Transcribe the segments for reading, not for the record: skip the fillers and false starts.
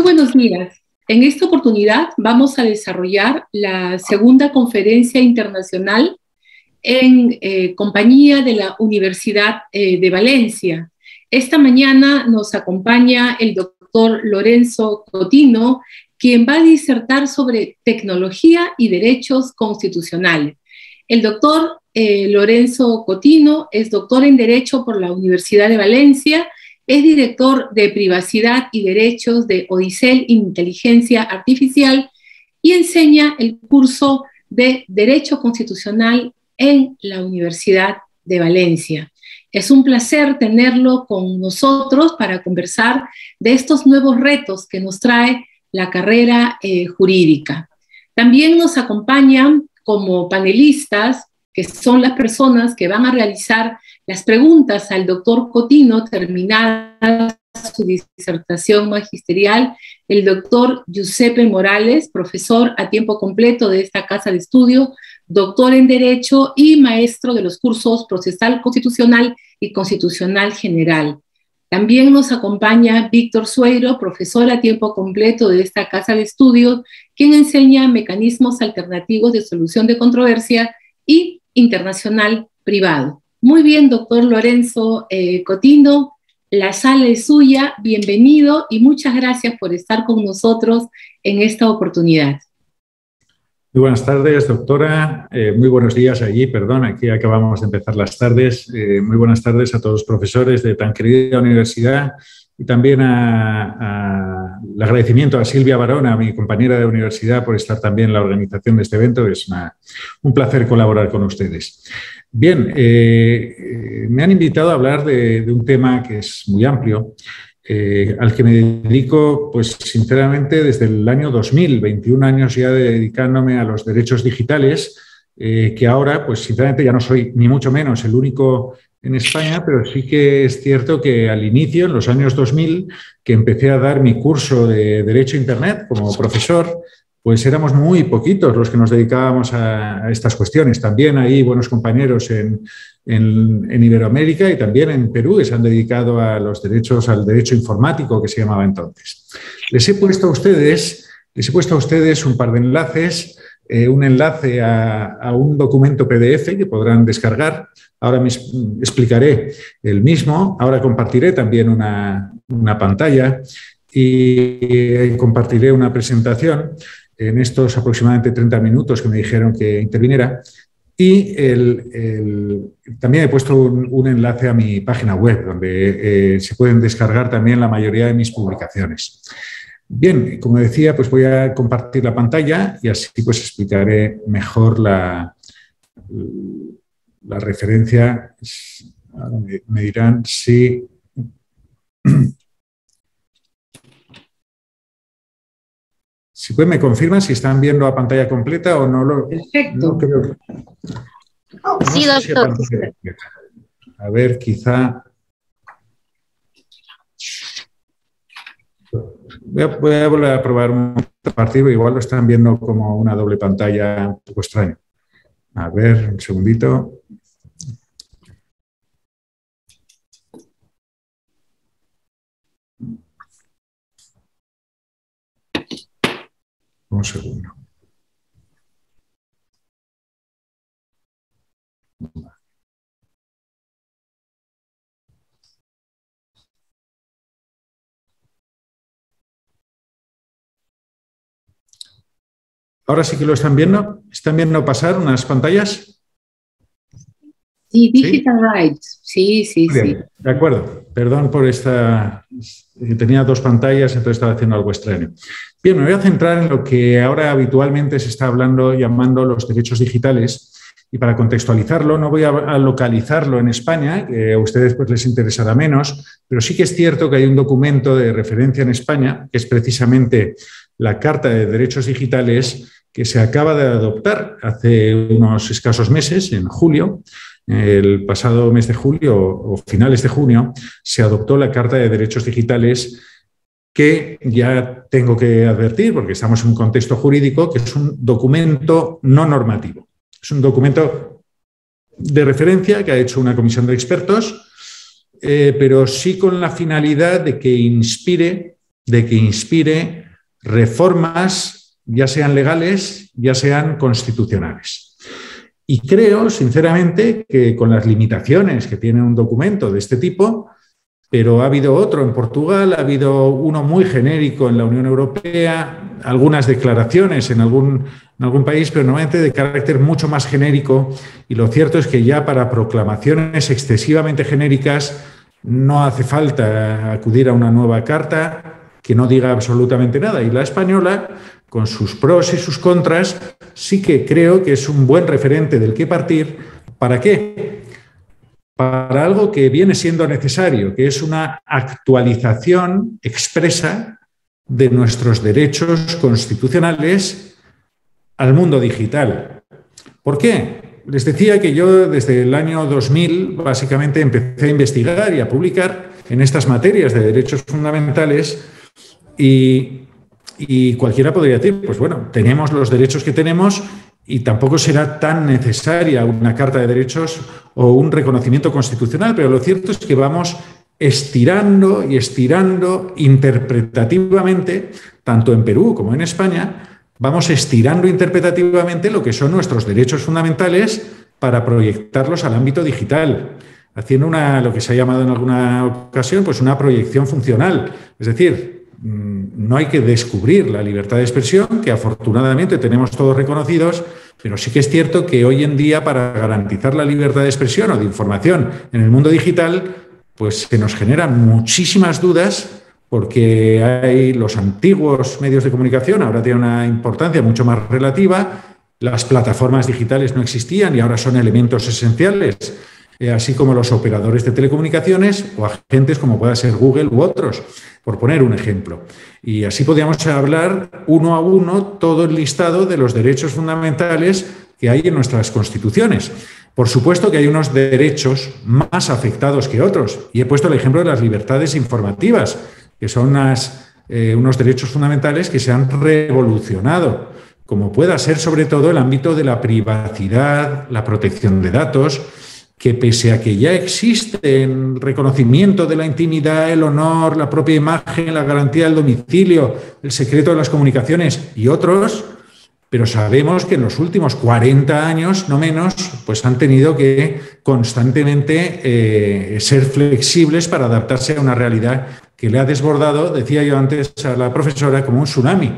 buenos días. En esta oportunidad vamos a desarrollar la segunda conferencia internacional en compañía de la Universidad de Valencia. Esta mañana nos acompaña el doctor Lorenzo Cotino, quien va a disertar sobre tecnología y derechos constitucionales. El doctor Lorenzo Cotino es doctor en Derecho por la Universidad de Valencia, es director de Privacidad y Derechos de Odisel Inteligencia Artificial y enseña el curso de Derecho Constitucional en la Universidad de Valencia. Es un placer tenerlo con nosotros para conversar de estos nuevos retos que nos trae la carrera jurídica. También nos acompañan como panelistas, que son las personas que van a realizar las preguntas al doctor Cotino terminada su disertación magisterial, el doctor Giuseppe Morales, profesor a tiempo completo de esta casa de estudio, doctor en Derecho y maestro de los cursos Procesal Constitucional y Constitucional General. También nos acompaña Víctor Sueiro, profesor a tiempo completo de esta casa de estudios, quien enseña mecanismos alternativos de solución de controversia y internacional privado. Muy bien, doctor Lorenzo Cotino, la sala es suya, bienvenido y muchas gracias por estar con nosotros en esta oportunidad. Muy buenas tardes, doctora. Muy buenos días allí, perdón, aquí acabamos de empezar las tardes. Muy buenas tardes a todos los profesores de tan querida universidad y también el agradecimiento a Silvia Barona, mi compañera de universidad, por estar también en la organización de este evento. Es un placer colaborar con ustedes. Bien, me han invitado a hablar de un tema que es muy amplio, al que me dedico, pues sinceramente, desde el año 2000, 21 años ya dedicándome a los derechos digitales, que ahora, pues sinceramente ya no soy ni mucho menos el único en España, pero sí que es cierto que al inicio, en los años 2000, que empecé a dar mi curso de Derecho a Internet como profesor, pues éramos muy poquitos los que nos dedicábamos a estas cuestiones. También hay buenos compañeros en Iberoamérica y también en Perú que se han dedicado a los derechos, al derecho informático que se llamaba entonces. Les he puesto a ustedes un par de enlaces, un enlace a un documento PDF que podrán descargar. Ahora me explicaré el mismo. Ahora compartiré también una pantalla y compartiré una presentación en estos aproximadamente 30 minutos que me dijeron que interviniera. Y también he puesto un enlace a mi página web, donde se pueden descargar también la mayoría de mis publicaciones. Bien, como decía, pues voy a compartir la pantalla y así pues explicaré mejor la referencia. Ahora me dirán si... Si pueden, me confirman si están viendo la pantalla completa o no. Perfecto. No creo. Sí, doctor. A ver, quizá... Voy a volver a probar un partido, igual lo están viendo como una doble pantalla un poco extraño. A ver, un segundito. Un segundo. Ahora sí que lo están viendo. ¿Están viendo pasar unas pantallas? Sí, Digital Rights. Sí. Bien, de acuerdo. Perdón por esta... Tenía dos pantallas, entonces estaba haciendo algo extraño. Bien, me voy a centrar en lo que ahora habitualmente se está llamando los derechos digitales. Y para contextualizarlo, no voy a localizarlo en España, que a ustedes pues, les interesará menos, pero sí que es cierto que hay un documento de referencia en España, que es precisamente la Carta de Derechos Digitales, que se acaba de adoptar hace unos escasos meses, en julio. El pasado mes de julio o finales de junio se adoptó la Carta de Derechos Digitales, que ya tengo que advertir, porque estamos en un contexto jurídico, que es un documento no normativo. Es un documento de referencia que ha hecho una comisión de expertos, pero sí con la finalidad de que inspire de que inspire reformas, ya sean legales, ya sean constitucionales. Y creo, sinceramente, que con las limitaciones que tiene un documento de este tipo, pero ha habido otro en Portugal, ha habido uno muy genérico en la Unión Europea, algunas declaraciones en algún país, pero normalmente de carácter mucho más genérico. Y lo cierto es que ya para proclamaciones excesivamente genéricas no hace falta acudir a una nueva carta que no diga absolutamente nada. Y la española, con sus pros y sus contras, sí que creo que es un buen referente del que partir. ¿Para qué? Para algo que viene siendo necesario, que es una actualización expresa de nuestros derechos constitucionales al mundo digital. ¿Por qué? Les decía que yo desde el año 2000 básicamente empecé a investigar y a publicar en estas materias de derechos fundamentales y cualquiera podría decir, pues bueno, tenemos los derechos que tenemos y tampoco será tan necesaria una Carta de Derechos o un reconocimiento constitucional, pero lo cierto es que vamos estirando y estirando interpretativamente, tanto en Perú como en España, vamos estirando interpretativamente lo que son nuestros derechos fundamentales para proyectarlos al ámbito digital, haciendo lo que se ha llamado en alguna ocasión, pues una proyección funcional. Es decir, no hay que descubrir la libertad de expresión, que afortunadamente tenemos todos reconocidos, pero sí que es cierto que hoy en día para garantizar la libertad de expresión o de información en el mundo digital, pues se nos generan muchísimas dudas porque hay los antiguos medios de comunicación, ahora tienen una importancia mucho más relativa, las plataformas digitales no existían y ahora son elementos esenciales, así como los operadores de telecomunicaciones o agentes como pueda ser Google u otros, por poner un ejemplo. Y así podríamos hablar uno a uno todo el listado de los derechos fundamentales que hay en nuestras constituciones. Por supuesto que hay unos derechos más afectados que otros, y he puesto el ejemplo de las libertades informativas, que son unos derechos fundamentales que se han revolucionado, como pueda ser sobre todo el ámbito de la privacidad, la protección de datos, que pese a que ya existe el reconocimiento de la intimidad, el honor, la propia imagen, la garantía del domicilio, el secreto de las comunicaciones y otros, pero sabemos que en los últimos 40 años, no menos, pues han tenido que constantemente ser flexibles para adaptarse a una realidad que le ha desbordado, decía yo antes a la profesora, como un tsunami.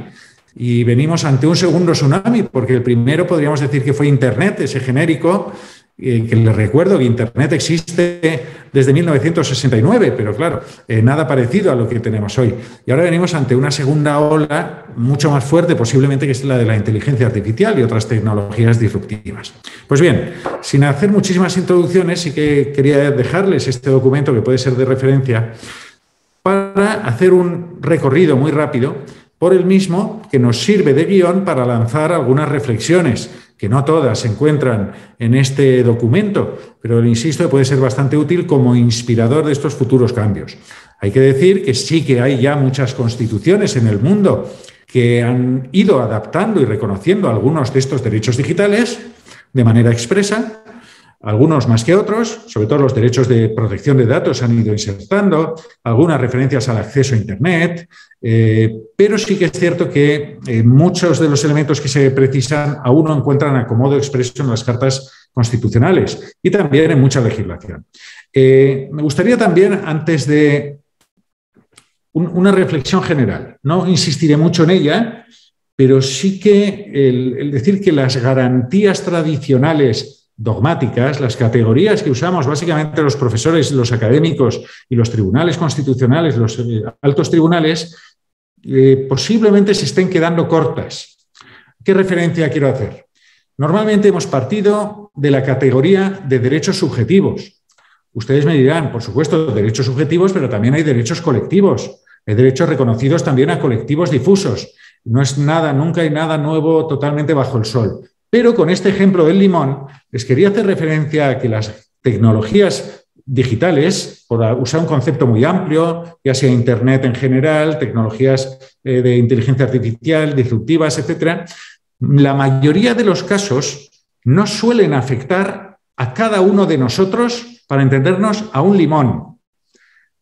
Y venimos ante un segundo tsunami, porque el primero podríamos decir que fue Internet, ese genérico, que les recuerdo que Internet existe desde 1969, pero claro, nada parecido a lo que tenemos hoy. Y ahora venimos ante una segunda ola mucho más fuerte, posiblemente, que es la de la inteligencia artificial y otras tecnologías disruptivas. Pues bien, sin hacer muchísimas introducciones, sí que quería dejarles este documento que puede ser de referencia para hacer un recorrido muy rápido por el mismo, que nos sirve de guión para lanzar algunas reflexiones, que no todas se encuentran en este documento, pero insisto, puede ser bastante útil como inspirador de estos futuros cambios. Hay que decir que sí que hay ya muchas constituciones en el mundo que han ido adaptando y reconociendo algunos de estos derechos digitales de manera expresa, algunos más que otros, sobre todo los derechos de protección de datos han ido insertando, algunas referencias al acceso a Internet, pero sí que es cierto que muchos de los elementos que se precisan aún no encuentran acomodo expreso en las cartas constitucionales y también en mucha legislación. Me gustaría también, antes de una reflexión general, no insistiré mucho en ella, pero sí que el decir que las garantías tradicionales dogmáticas, las categorías que usamos básicamente los profesores, los académicos y los tribunales constitucionales, los altos tribunales, posiblemente se estén quedando cortas. ¿Qué referencia quiero hacer? Normalmente hemos partido de la categoría de derechos subjetivos. Ustedes me dirán, por supuesto, derechos subjetivos, pero también hay derechos colectivos. Hay derechos reconocidos también a colectivos difusos. No es nada, nunca hay nada nuevo totalmente bajo el sol. Pero con este ejemplo del limón, les quería hacer referencia a que las tecnologías digitales, por usar un concepto muy amplio, ya sea Internet en general, tecnologías de inteligencia artificial, disruptivas, etcétera, la mayoría de los casos no suelen afectar a cada uno de nosotros, para entendernos, a un limón,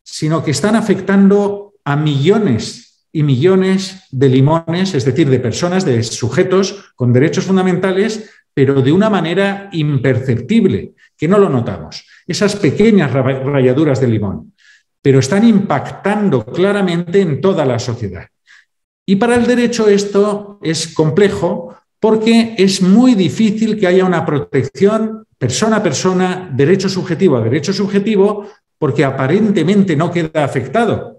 sino que están afectando a millones y millones de limones, es decir, de personas, de sujetos con derechos fundamentales, pero de una manera imperceptible, que no lo notamos. Esas pequeñas rayaduras de limón, pero están impactando claramente en toda la sociedad. Y para el derecho esto es complejo porque es muy difícil que haya una protección persona a persona, derecho subjetivo a derecho subjetivo, porque aparentemente no queda afectado.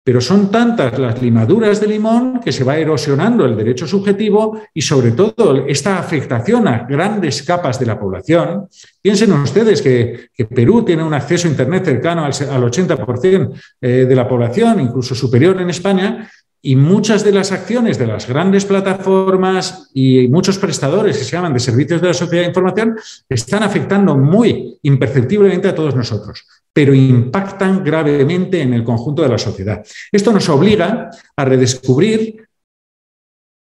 Pero son tantas las limaduras de limón que se va erosionando el derecho subjetivo y sobre todo esta afectación a grandes capas de la población. Piensen ustedes que Perú tiene un acceso a Internet cercano al 80% de la población, incluso superior en España, y muchas de las acciones de las grandes plataformas y muchos prestadores que se llaman de servicios de la sociedad de información están afectando muy imperceptiblemente a todos nosotros, pero impactan gravemente en el conjunto de la sociedad. Esto nos obliga a redescubrir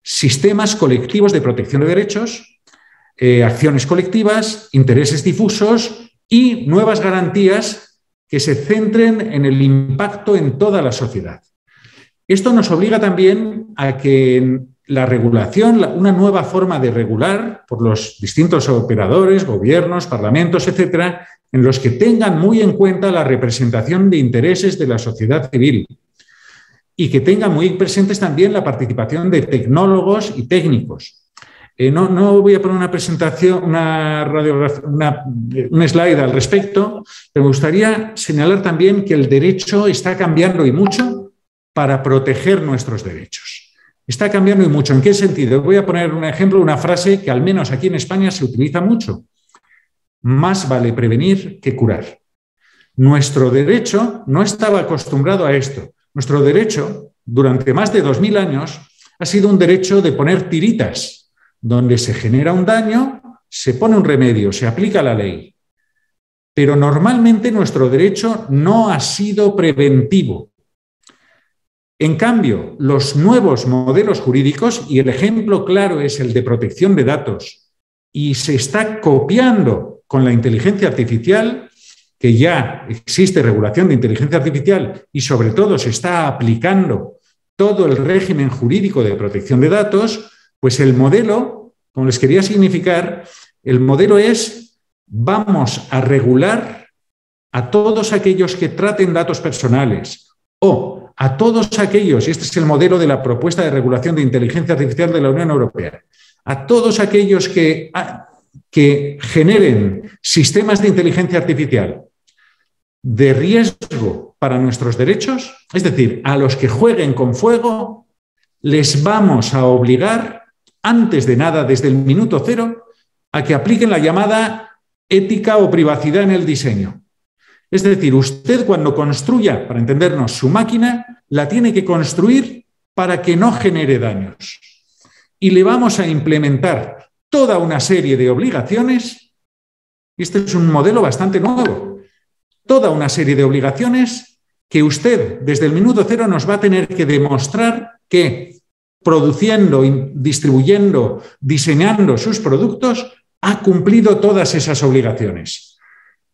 sistemas colectivos de protección de derechos, acciones colectivas, intereses difusos y nuevas garantías que se centren en el impacto en toda la sociedad. Esto nos obliga también a que la regulación, una nueva forma de regular por los distintos operadores, gobiernos, parlamentos, etcétera, en los que tengan muy en cuenta la representación de intereses de la sociedad civil y que tengan muy presentes también la participación de tecnólogos y técnicos. No voy a poner una presentación, un slide al respecto, pero me gustaría señalar también que el derecho está cambiando y mucho para proteger nuestros derechos. Está cambiando y mucho. ¿En qué sentido? Voy a poner un ejemplo, una frase que al menos aquí en España se utiliza mucho. Más vale prevenir que curar. Nuestro derecho no estaba acostumbrado a esto. Nuestro derecho, durante más de 2000 años, ha sido un derecho de poner tiritas, donde se genera un daño, se pone un remedio, se aplica la ley. Pero normalmente nuestro derecho no ha sido preventivo. En cambio, los nuevos modelos jurídicos, y el ejemplo claro es el de protección de datos, y se está copiando con la inteligencia artificial, que ya existe regulación de inteligencia artificial y sobre todo se está aplicando todo el régimen jurídico de protección de datos, pues el modelo, como les quería significar, el modelo es: vamos a regular a todos aquellos que traten datos personales o a todos aquellos, y este es el modelo de la propuesta de regulación de inteligencia artificial de la Unión Europea, a todos aquellos que generen sistemas de inteligencia artificial de riesgo para nuestros derechos, es decir, a los que jueguen con fuego, les vamos a obligar, antes de nada, desde el minuto cero, a que apliquen la llamada ética o privacidad en el diseño. Es decir, usted cuando construya, para entendernos, su máquina, la tiene que construir para que no genere daños. Y le vamos a implementar toda una serie de obligaciones, y este es un modelo bastante nuevo, toda una serie de obligaciones que usted, desde el minuto cero, nos va a tener que demostrar que produciendo, distribuyendo, diseñando sus productos, ha cumplido todas esas obligaciones.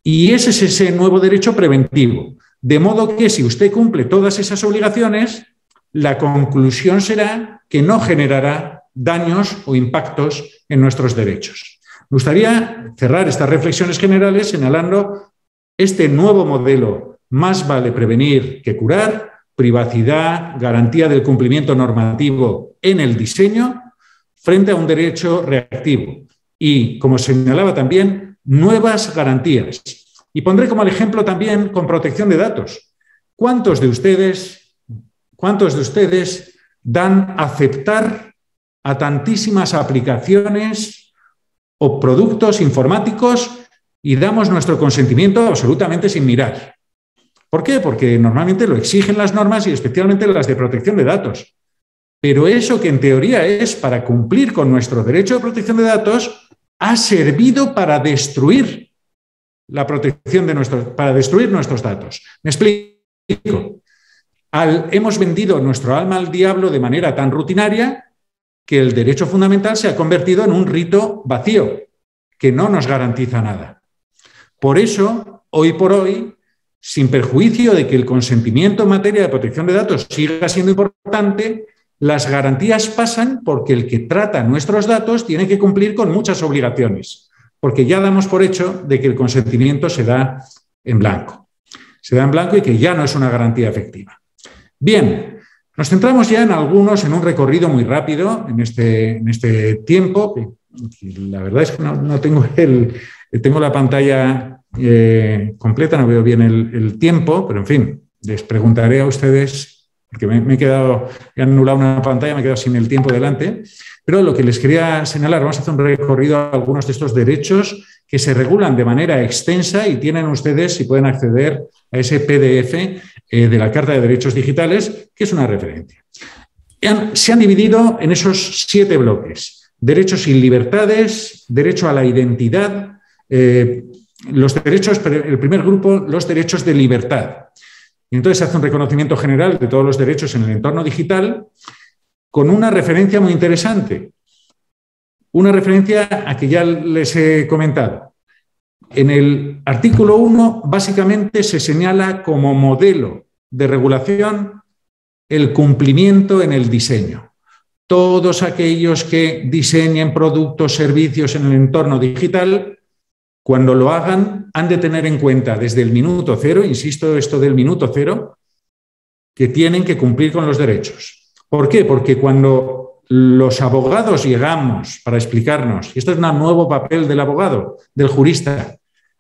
Y ese es ese nuevo derecho preventivo. De modo que si usted cumple todas esas obligaciones, la conclusión será que no generará daños o impactos en nuestros derechos. Me gustaría cerrar estas reflexiones generales señalando este nuevo modelo: más vale prevenir que curar, privacidad, garantía del cumplimiento normativo en el diseño, frente a un derecho reactivo. Y, como señalaba también, nuevas garantías. Y pondré como ejemplo también con protección de datos. ¿Cuántos de ustedes dan a aceptar a tantísimas aplicaciones o productos informáticos y damos nuestro consentimiento absolutamente sin mirar? ¿Por qué? Porque normalmente lo exigen las normas y especialmente las de protección de datos. Pero eso que en teoría es para cumplir con nuestro derecho de protección de datos ha servido para destruir la protección de para destruir nuestros datos. Me explico. Hemos vendido nuestro alma al diablo de manera tan rutinaria que el derecho fundamental se ha convertido en un rito vacío, que no nos garantiza nada. Por eso, hoy por hoy, sin perjuicio de que el consentimiento en materia de protección de datos siga siendo importante, las garantías pasan porque el que trata nuestros datos tiene que cumplir con muchas obligaciones, porque ya damos por hecho de que el consentimiento se da en blanco. Se da en blanco y que ya no es una garantía efectiva. Bien, nos centramos ya en un recorrido muy rápido en este tiempo. La verdad es que no tengo tengo la pantalla completa, no veo bien el tiempo, pero en fin, les preguntaré a ustedes, porque he anulado una pantalla, me he quedado sin el tiempo delante, pero lo que les quería señalar, vamos a hacer un recorrido a algunos de estos derechos que se regulan de manera extensa y tienen ustedes, si pueden acceder a ese PDF de la Carta de Derechos Digitales, que es una referencia. Se han dividido en esos 7 bloques: derechos y libertades, derecho a la identidad, el primer grupo, los derechos de libertad. Y entonces se hace un reconocimiento general de todos los derechos en el entorno digital con una referencia muy interesante. Una referencia a que ya les he comentado. En el artículo 1, básicamente se señala como modelo de regulación el cumplimiento en el diseño. Todos aquellos que diseñen productos, servicios en el entorno digital, cuando lo hagan, han de tener en cuenta desde el minuto cero, insisto, esto del minuto cero, que tienen que cumplir con los derechos. ¿Por qué? Porque cuando los abogados llegamos para explicarnos, y este es un nuevo papel del abogado, del jurista,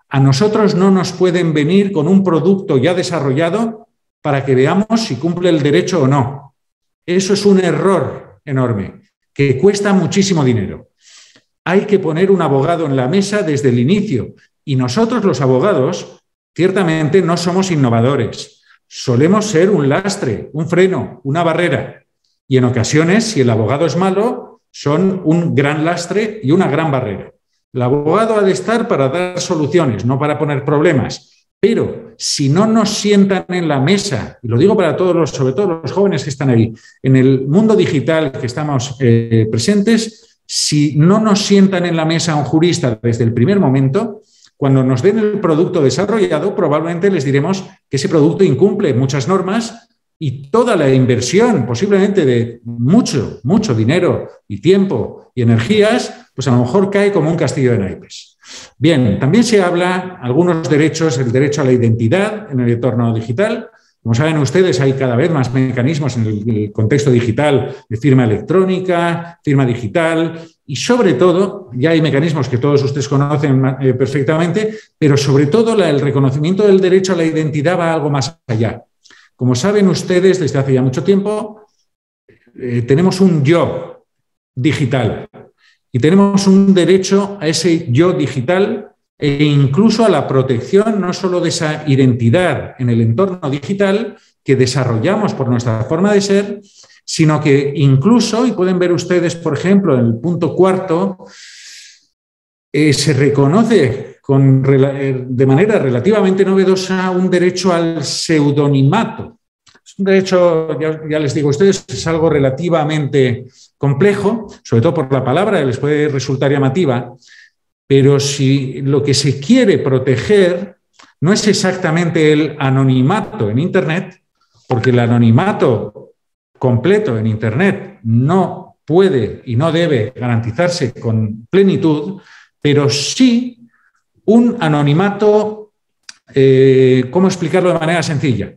a nosotros no nos pueden venir con un producto ya desarrollado para que veamos si cumple el derecho o no. Eso es un error enorme, que cuesta muchísimo dinero. Hay que poner un abogado en la mesa desde el inicio. Y nosotros, los abogados, ciertamente no somos innovadores. Solemos ser un lastre, un freno, una barrera. Y en ocasiones, si el abogado es malo, son un gran lastre y una gran barrera. El abogado ha de estar para dar soluciones, no para poner problemas. Pero si no nos sientan en la mesa, y lo digo para todos sobre todo los jóvenes que están ahí, en el mundo digital que estamos presentes, si no nos sientan en la mesa un jurista desde el primer momento, cuando nos den el producto desarrollado, probablemente les diremos que ese producto incumple muchas normas y toda la inversión, posiblemente de mucho dinero y tiempo y energías, pues a lo mejor cae como un castillo de naipes. Bien, también se habla algunos derechos, el derecho a la identidad en el entorno digital. Como saben ustedes, hay cada vez más mecanismos en el contexto digital de firma electrónica, firma digital y sobre todo, ya hay mecanismos que todos ustedes conocen perfectamente, pero sobre todo el reconocimiento del derecho a la identidad va algo más allá. Como saben ustedes, desde hace ya mucho tiempo, tenemos un yo digital y tenemos un derecho a ese yo digital e incluso a la protección no solo de esa identidad en el entorno digital que desarrollamos por nuestra forma de ser, sino que incluso, y pueden ver ustedes, por ejemplo, en el punto 4, se reconoce de manera relativamente novedosa un derecho al pseudonimato. Es un derecho, ya les digo a ustedes, es algo relativamente complejo, sobre todo por la palabra, les puede resultar llamativa, pero si lo que se quiere proteger no es exactamente el anonimato en Internet, porque el anonimato completo en Internet no puede y no debe garantizarse con plenitud, pero sí un anonimato, ¿cómo explicarlo de manera sencilla?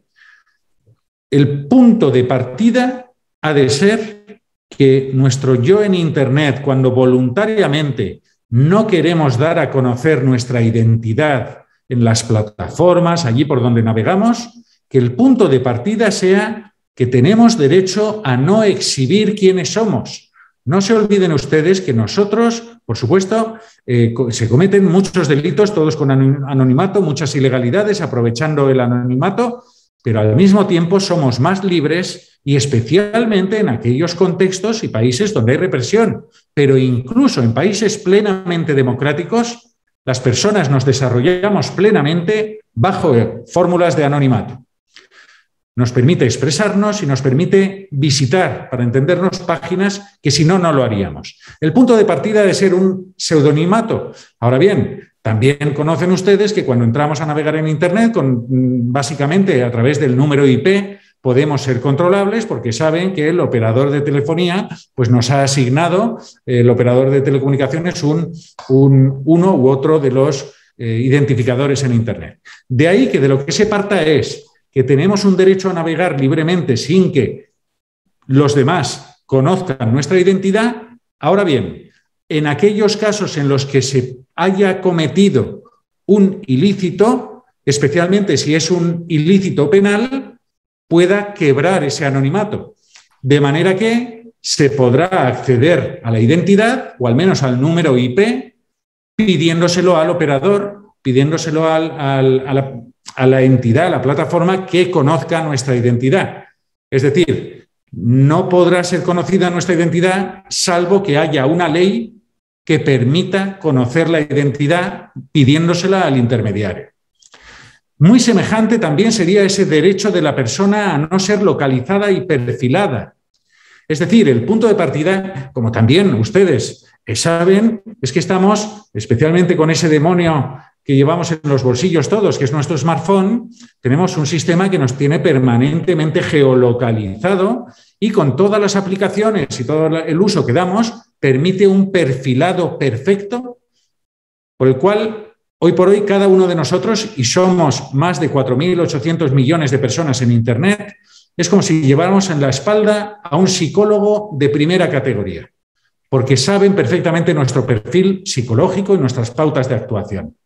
El punto de partida ha de ser que nuestro yo en Internet, cuando voluntariamente no queremos dar a conocer nuestra identidad en las plataformas, allí por donde navegamos, que el punto de partida sea que tenemos derecho a no exhibir quiénes somos. No se olviden ustedes que nosotros, por supuesto, se cometen muchos delitos, todos con anonimato, muchas ilegalidades, aprovechando el anonimato, pero al mismo tiempo somos más libres y especialmente en aquellos contextos y países donde hay represión. Pero incluso en países plenamente democráticos, las personas nos desarrollamos plenamente bajo fórmulas de anonimato. Nos permite expresarnos y nos permite visitar, para entendernos, páginas que si no, no lo haríamos. El punto de partida ha de ser un pseudonimato. Ahora bien, También conocen ustedes que cuando entramos a navegar en Internet, básicamente a través del número IP, podemos ser controlables porque saben que el operador de telefonía pues nos ha asignado, el operador de telecomunicaciones, uno u otro de los identificadores en Internet. De ahí que de lo que se parta es que tenemos un derecho a navegar libremente sin que los demás conozcan nuestra identidad. Ahora bien, en aquellos casos en los que se haya cometido un ilícito, especialmente si es un ilícito penal, pueda quebrar ese anonimato, de manera que se podrá acceder a la identidad o al menos al número IP pidiéndoselo al operador, pidiéndoselo a la entidad, a la plataforma que conozca nuestra identidad. Es decir, no podrá ser conocida nuestra identidad salvo que haya una ley que permita conocer la identidad pidiéndosela al intermediario. Muy semejante también sería ese derecho de la persona a no ser localizada y perfilada. Es decir, el punto de partida, como también ustedes saben, es que estamos, especialmente con ese demonio que llevamos en los bolsillos todos, que es nuestro smartphone, tenemos un sistema que nos tiene permanentemente geolocalizado y con todas las aplicaciones y todo el uso que damos, permite un perfilado perfecto por el cual hoy por hoy cada uno de nosotros, y somos más de 4.800 millones de personas en Internet, es como si lleváramos en la espalda a un psicólogo de primera categoría, porque saben perfectamente nuestro perfil psicológico y nuestras pautas de actuación.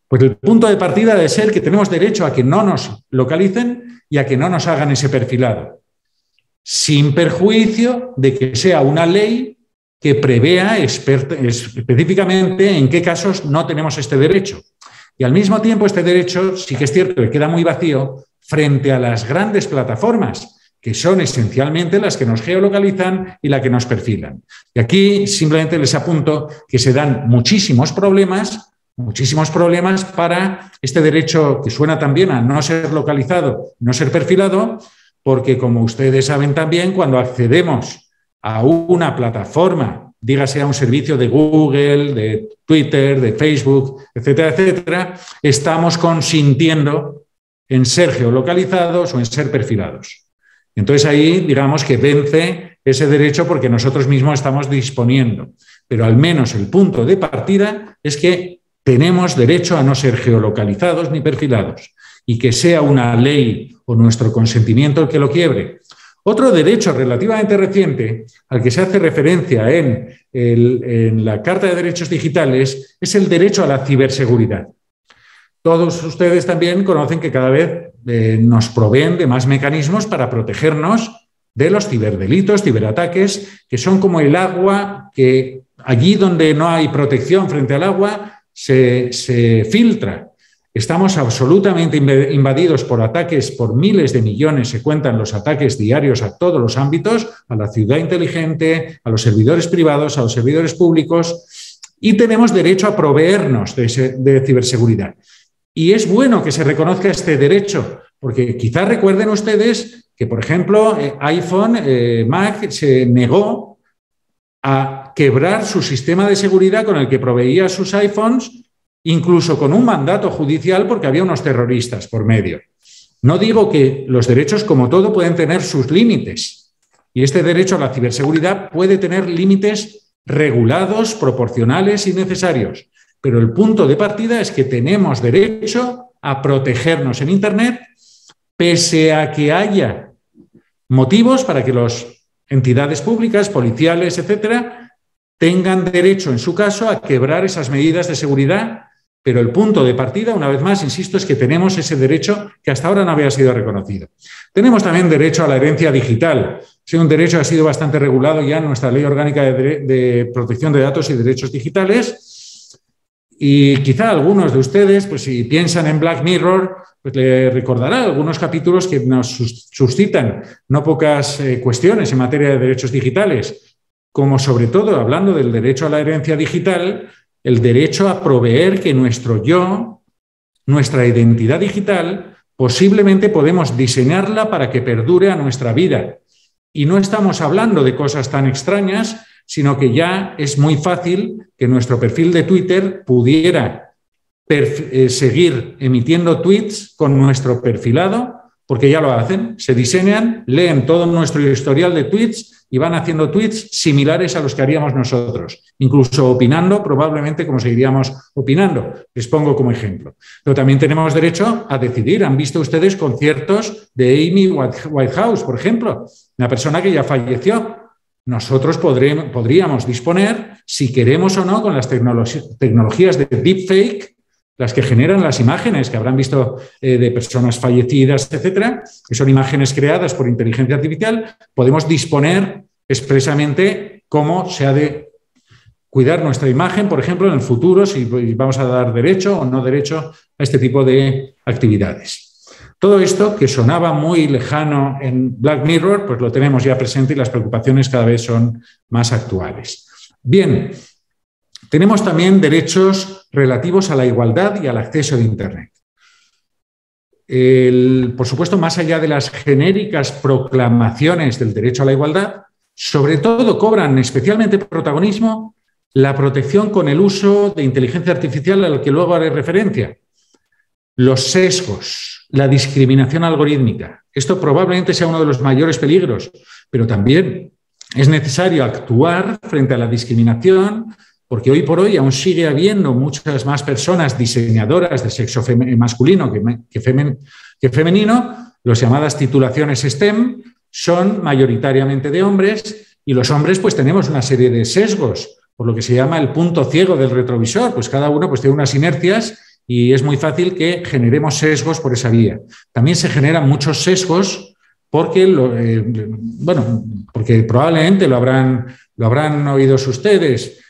Pues el punto de partida debe ser que tenemos derecho a que no nos localicen y a que no nos hagan ese perfilado, sin perjuicio de que sea una ley que prevea específicamente en qué casos no tenemos este derecho. Y al mismo tiempo este derecho sí que es cierto que queda muy vacío frente a las grandes plataformas, que son esencialmente las que nos geolocalizan y las que nos perfilan. Y aquí simplemente les apunto que se dan muchísimos problemas para este derecho que suena también a no ser localizado, no ser perfilado, porque como ustedes saben también, cuando accedemos a una plataforma, dígase a un servicio de Google, de Twitter, de Facebook, etcétera, etcétera, estamos consintiendo en ser geolocalizados o en ser perfilados. Entonces ahí digamos que vence ese derecho porque nosotros mismos estamos disponiendo. Pero al menos el punto de partida es que tenemos derecho a no ser geolocalizados ni perfilados y que sea una ley o nuestro consentimiento el que lo quiebre. Otro derecho relativamente reciente al que se hace referencia en la Carta de Derechos Digitales es el derecho a la ciberseguridad. Todos ustedes también conocen que cada vez nos proveen de más mecanismos para protegernos de los ciberdelitos, ciberataques, que son como el agua que allí donde no hay protección frente al agua se filtra. Estamos absolutamente invadidos por ataques, por miles de millones, se cuentan los ataques diarios a todos los ámbitos, a la ciudad inteligente, a los servidores privados, a los servidores públicos, y tenemos derecho a proveernos de ciberseguridad. Y es bueno que se reconozca este derecho, porque quizás recuerden ustedes que, por ejemplo, iPhone, Mac, se negó a quebrar su sistema de seguridad con el que proveía sus iPhones, incluso con un mandato judicial porque había unos terroristas por medio. No digo que los derechos, como todo, pueden tener sus límites. Y este derecho a la ciberseguridad puede tener límites regulados, proporcionales y necesarios. Pero el punto de partida es que tenemos derecho a protegernos en Internet, pese a que haya motivos para que las entidades públicas, policiales, etcétera, tengan derecho, en su caso, a quebrar esas medidas de seguridad. Pero el punto de partida, una vez más, insisto, es que tenemos ese derecho que hasta ahora no había sido reconocido. Tenemos también derecho a la herencia digital. Es un derecho que ha sido bastante regulado ya en nuestra Ley Orgánica de Protección de Datos y Derechos Digitales. Y quizá algunos de ustedes, pues si piensan en Black Mirror, pues le recordará algunos capítulos que nos suscitan no pocas cuestiones en materia de derechos digitales, como sobre todo, hablando del derecho a la herencia digital, el derecho a proveer que nuestro yo, nuestra identidad digital, posiblemente podemos diseñarla para que perdure a nuestra vida. Y no estamos hablando de cosas tan extrañas, sino que ya es muy fácil que nuestro perfil de Twitter pudiera seguir emitiendo tweets con nuestro perfilado, porque ya lo hacen, se diseñan, leen todo nuestro historial de tweets y van haciendo tweets similares a los que haríamos nosotros, incluso opinando, probablemente como seguiríamos opinando. Les pongo como ejemplo. Pero también tenemos derecho a decidir. Han visto ustedes conciertos de Amy Winehouse, por ejemplo, una persona que ya falleció. Nosotros podríamos disponer, si queremos o no, con las tecnologías de deepfake, las que generan las imágenes que habrán visto de personas fallecidas, etcétera, que son imágenes creadas por inteligencia artificial, podemos disponer expresamente cómo se ha de cuidar nuestra imagen, por ejemplo, en el futuro, si vamos a dar derecho o no derecho a este tipo de actividades. Todo esto, que sonaba muy lejano en Black Mirror, pues lo tenemos ya presente y las preocupaciones cada vez son más actuales. Bien, tenemos también derechos relativos a la igualdad y al acceso a Internet. Por supuesto, más allá de las genéricas proclamaciones del derecho a la igualdad, sobre todo cobran especialmente protagonismo la protección con el uso de inteligencia artificial al que luego haré referencia. Los sesgos, la discriminación algorítmica. Esto probablemente sea uno de los mayores peligros, pero también es necesario actuar frente a la discriminación, porque hoy por hoy aún sigue habiendo muchas más personas diseñadoras de sexo masculino que femenino. Las llamadas titulaciones STEM son mayoritariamente de hombres y los hombres pues tenemos una serie de sesgos, por lo que se llama el punto ciego del retrovisor. Pues cada uno pues tiene unas inercias y es muy fácil que generemos sesgos por esa vía. También se generan muchos sesgos porque, porque probablemente lo habrán oído ustedes,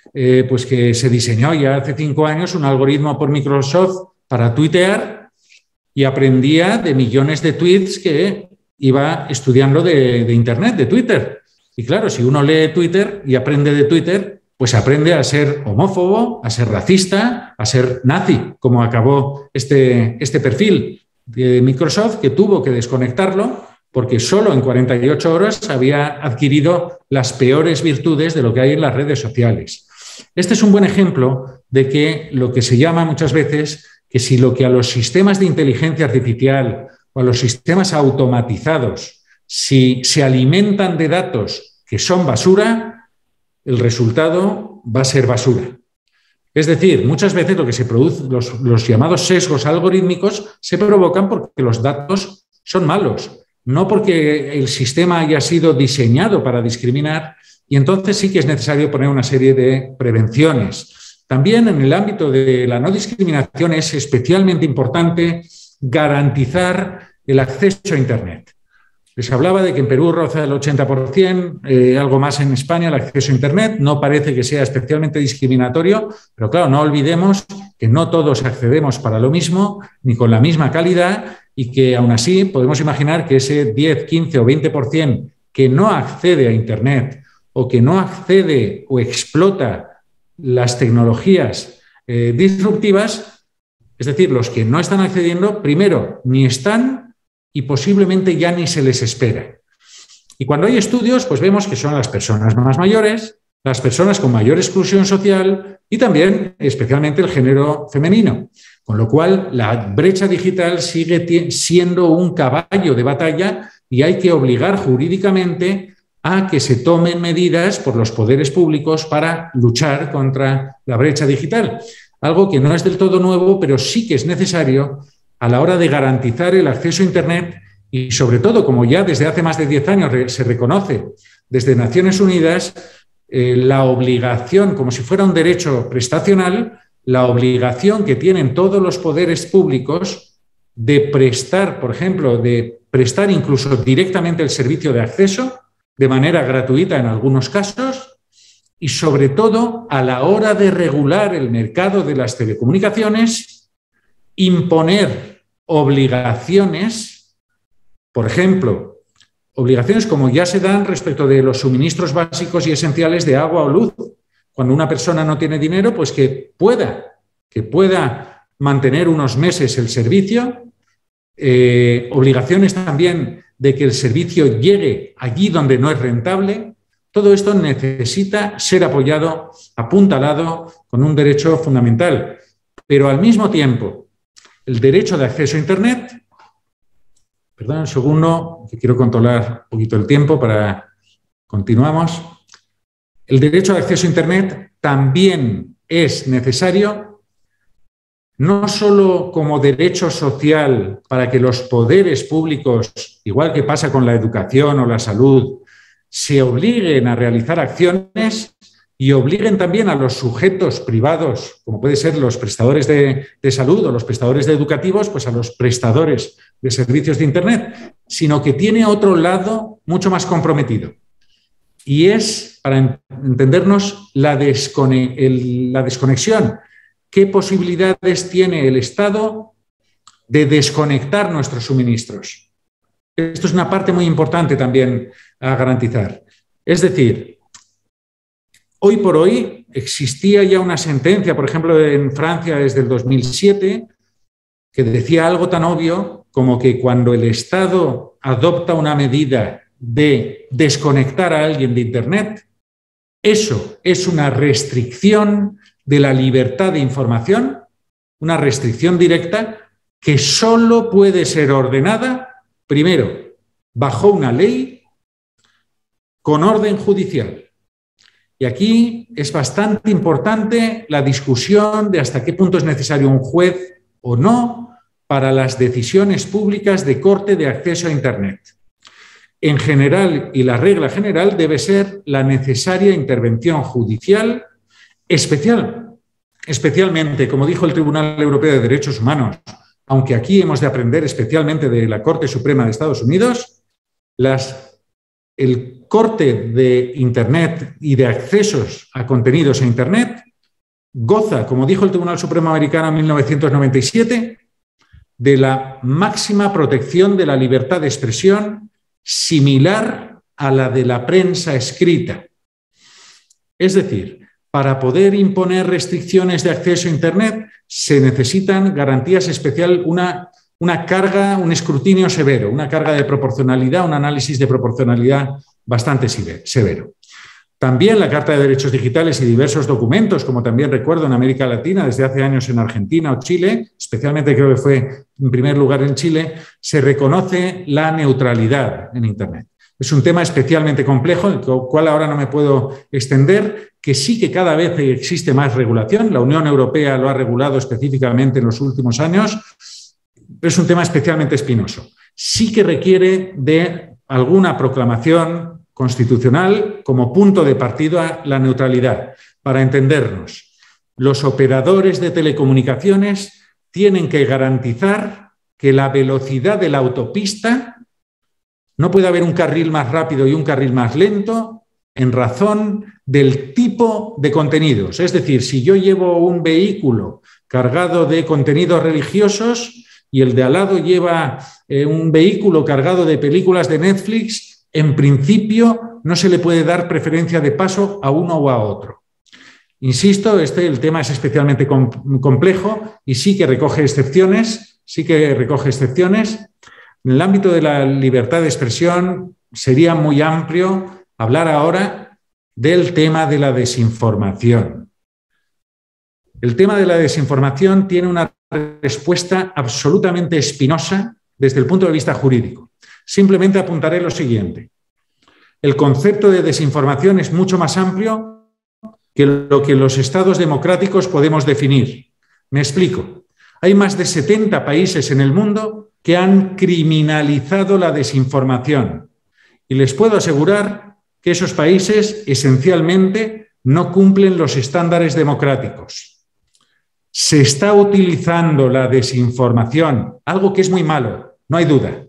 pues que se diseñó ya hace 5 años un algoritmo por Microsoft para tuitear y aprendía de millones de tweets que iba estudiando de Internet, de Twitter. Y claro, si uno lee Twitter y aprende de Twitter, pues aprende a ser homófobo, a ser racista, a ser nazi, como acabó este perfil de Microsoft, que tuvo que desconectarlo porque solo en 48 horas había adquirido las peores virtudes de lo que hay en las redes sociales. Este es un buen ejemplo de que lo que se llama muchas veces que si lo que a los sistemas de inteligencia artificial o a los sistemas automatizados, si se alimentan de datos que son basura, el resultado va a ser basura. Es decir, muchas veces lo que se produce, los llamados sesgos algorítmicos se provocan porque los datos son malos, no porque el sistema haya sido diseñado para discriminar, y entonces sí que es necesario poner una serie de prevenciones. También en el ámbito de la no discriminación es especialmente importante garantizar el acceso a Internet. Les hablaba de que en Perú roza el 80%, algo más en España, el acceso a Internet. No parece que sea especialmente discriminatorio, pero claro, no olvidemos que no todos accedemos para lo mismo, ni con la misma calidad, y que aún así podemos imaginar que ese 10, 15 o 20% que no accede a Internet o que no accede o explota las tecnologías disruptivas, es decir, los que no están accediendo, primero, ni están y posiblemente ya ni se les espera. Y cuando hay estudios, pues vemos que son las personas más mayores, las personas con mayor exclusión social y también, especialmente, el género femenino. Con lo cual, la brecha digital sigue siendo un caballo de batalla y hay que obligar jurídicamente a que se tomen medidas por los poderes públicos para luchar contra la brecha digital. Algo que no es del todo nuevo, pero sí que es necesario a la hora de garantizar el acceso a Internet y, sobre todo, como ya desde hace más de 10 años se reconoce desde Naciones Unidas, la obligación, como si fuera un derecho prestacional, la obligación que tienen todos los poderes públicos de prestar, por ejemplo, de prestar incluso directamente el servicio de acceso de manera gratuita en algunos casos y, sobre todo, a la hora de regular el mercado de las telecomunicaciones, imponer obligaciones, por ejemplo, obligaciones como ya se dan respecto de los suministros básicos y esenciales de agua o luz. Cuando una persona no tiene dinero, pues que pueda mantener unos meses el servicio. Obligaciones también de que el servicio llegue allí donde no es rentable. Todo esto necesita ser apoyado, apuntalado, con un derecho fundamental. Pero al mismo tiempo, el derecho de acceso a Internet, perdón un segundo, que quiero controlar un poquito el tiempo para continuamos. El derecho de acceso a Internet también es necesario, no solo como derecho social para que los poderes públicos, igual que pasa con la educación o la salud, se obliguen a realizar acciones y obliguen también a los sujetos privados, como pueden ser los prestadores de salud o los prestadores de educativos, pues a los prestadores de servicios de Internet, sino que tiene otro lado mucho más comprometido. Y es, para entendernos, la desconexión. ¿Qué posibilidades tiene el Estado de desconectar nuestros suministros? Esto es una parte muy importante también a garantizar. Es decir, hoy por hoy existía ya una sentencia, por ejemplo, en Francia desde el 2007, que decía algo tan obvio como que cuando el Estado adopta una medida de desconectar a alguien de Internet, eso es una restricción de la libertad de información, una restricción directa que solo puede ser ordenada, primero, bajo una ley con orden judicial. Y aquí es bastante importante la discusión de hasta qué punto es necesario un juez o no para las decisiones públicas de corte de acceso a Internet. En general, y la regla general, debe ser la necesaria intervención judicial, especialmente, como dijo el Tribunal Europeo de Derechos Humanos, aunque aquí hemos de aprender especialmente de la Corte Suprema de Estados Unidos, el corte de Internet y de accesos a contenidos a Internet goza, como dijo el Tribunal Supremo Americano en 1997, de la máxima protección de la libertad de expresión, similar a la de la prensa escrita. Es decir, para poder imponer restricciones de acceso a Internet se necesitan garantías especiales, una carga, un escrutinio severo, una carga de proporcionalidad, un análisis de proporcionalidad bastante severo. También la Carta de Derechos Digitales y diversos documentos, como también recuerdo en América Latina, desde hace años en Argentina o Chile, especialmente creo que fue en primer lugar en Chile, se reconoce la neutralidad en Internet. Es un tema especialmente complejo, en el cual ahora no me puedo extender, que sí que cada vez existe más regulación. La Unión Europea lo ha regulado específicamente en los últimos años, pero es un tema especialmente espinoso. Sí que requiere de alguna proclamación constitucional como punto de partida la neutralidad. Para entendernos, los operadores de telecomunicaciones tienen que garantizar que la velocidad de la autopista, no puede haber un carril más rápido y un carril más lento en razón del tipo de contenidos. Es decir, si yo llevo un vehículo cargado de contenidos religiosos y el de al lado lleva un vehículo cargado de películas de Netflix, en principio no se le puede dar preferencia de paso a uno o a otro. Insisto, el tema es especialmente complejo y sí que recoge excepciones. En el ámbito de la libertad de expresión sería muy amplio hablar ahora del tema de la desinformación. El tema de la desinformación tiene una respuesta absolutamente espinosa desde el punto de vista jurídico. Simplemente apuntaré lo siguiente. El concepto de desinformación es mucho más amplio que lo que los estados democráticos podemos definir. Me explico. Hay más de 70 países en el mundo que han criminalizado la desinformación. Y les puedo asegurar que esos países esencialmente no cumplen los estándares democráticos. Se está utilizando la desinformación, algo que es muy malo, no hay duda.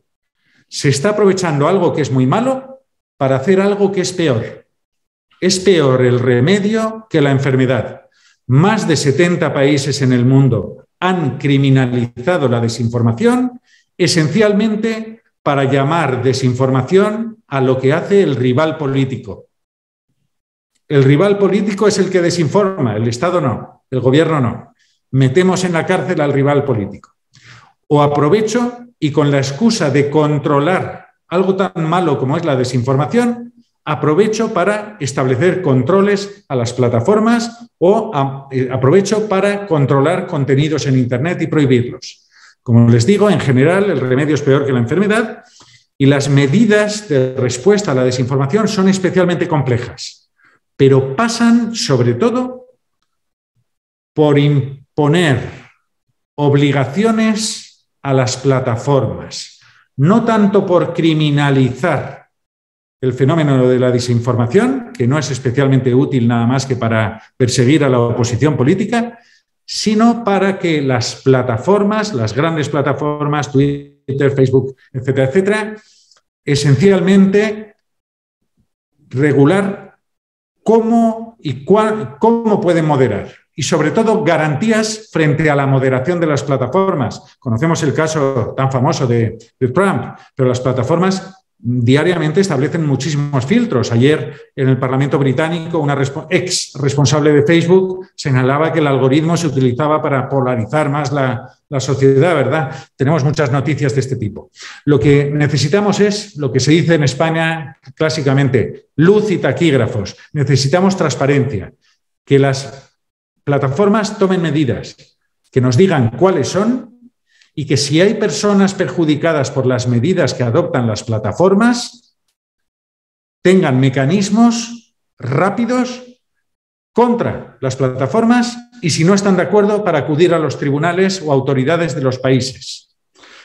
Se está aprovechando algo que es muy malo para hacer algo que es peor. Es peor el remedio que la enfermedad. Más de 70 países en el mundo han criminalizado la desinformación, esencialmente para llamar desinformación a lo que hace el rival político. El rival político es el que desinforma, el Estado no, el gobierno no. Metemos en la cárcel al rival político. O aprovecho y con la excusa de controlar algo tan malo como es la desinformación, aprovecho para establecer controles a las plataformas o aprovecho para controlar contenidos en Internet y prohibirlos. Como les digo, en general el remedio es peor que la enfermedad y las medidas de respuesta a la desinformación son especialmente complejas, pero pasan sobre todo por imponer obligaciones a las plataformas, no tanto por criminalizar el fenómeno de la desinformación, que no es especialmente útil nada más que para perseguir a la oposición política, sino para que las plataformas, las grandes plataformas, Twitter, Facebook, etcétera, etcétera, esencialmente regular cómo pueden moderar y, sobre todo, garantías frente a la moderación de las plataformas. Conocemos el caso tan famoso de Trump, pero las plataformas diariamente establecen muchísimos filtros. Ayer, en el Parlamento británico, una ex responsable de Facebook señalaba que el algoritmo se utilizaba para polarizar más la sociedad, ¿verdad? Tenemos muchas noticias de este tipo. Lo que necesitamos es lo que se dice en España clásicamente, luz y taquígrafos. Necesitamos transparencia, que las plataformas tomen medidas, que nos digan cuáles son y que si hay personas perjudicadas por las medidas que adoptan las plataformas, tengan mecanismos rápidos contra las plataformas y, si no están de acuerdo, para acudir a los tribunales o autoridades de los países.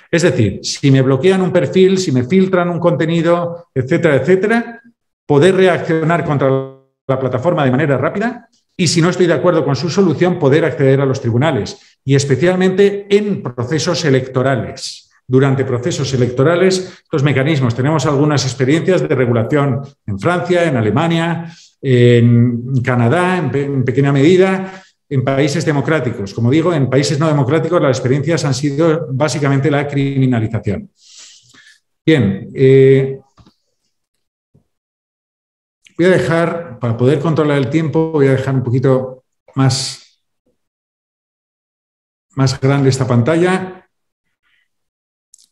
Es decir, si me bloquean un perfil, si me filtran un contenido, etcétera, etcétera, poder reaccionar contra la plataforma de manera rápida y, si no estoy de acuerdo con su solución, poder acceder a los tribunales. Y especialmente en procesos electorales. Durante procesos electorales, estos mecanismos. Tenemos algunas experiencias de regulación en Francia, en Alemania, en Canadá, en pequeña medida, en países democráticos. Como digo, en países no democráticos las experiencias han sido básicamente la criminalización. Bien, voy a dejar, para poder controlar el tiempo, voy a dejar un poquito más grande esta pantalla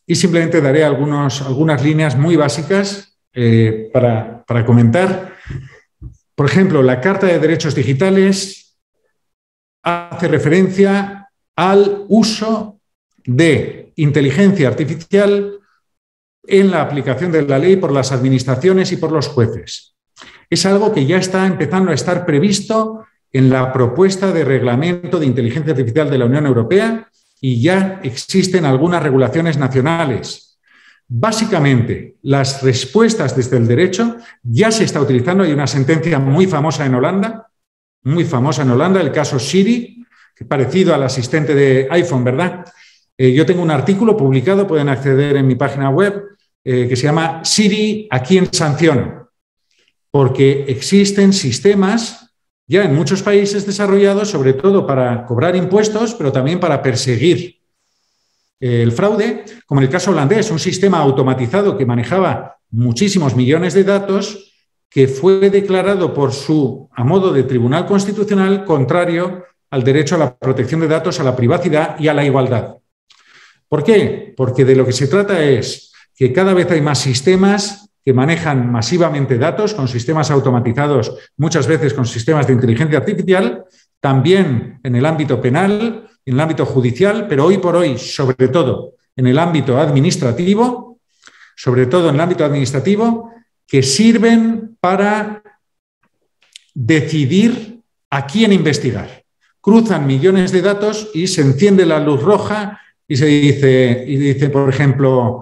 y simplemente daré algunas líneas muy básicas para comentar. Por ejemplo, la Carta de Derechos Digitales hace referencia al uso de inteligencia artificial en la aplicación de la ley por las administraciones y por los jueces. Es algo que ya está empezando a estar previsto en la propuesta de reglamento de inteligencia artificial de la Unión Europea y ya existen algunas regulaciones nacionales. Básicamente, las respuestas desde el derecho ya se está utilizando. Hay una sentencia muy famosa en Holanda, el caso Siri, que es parecido al asistente de iPhone, ¿verdad? Yo tengo un artículo publicado, pueden acceder en mi página web, que se llama Siri, ¿a quién sanciono? Porque existen sistemas ya en muchos países desarrollados, sobre todo para cobrar impuestos, pero también para perseguir el fraude, como en el caso holandés, un sistema automatizado que manejaba muchísimos millones de datos, que fue declarado a modo de tribunal constitucional contrario al derecho a la protección de datos, a la privacidad y a la igualdad. ¿Por qué? Porque de lo que se trata es que cada vez hay más sistemas que manejan masivamente datos, con sistemas automatizados, muchas veces con sistemas de inteligencia artificial, también en el ámbito penal, en el ámbito judicial, pero hoy por hoy, sobre todo en el ámbito administrativo, que sirven para decidir a quién investigar. Cruzan millones de datos y se enciende la luz roja y se dice, por ejemplo,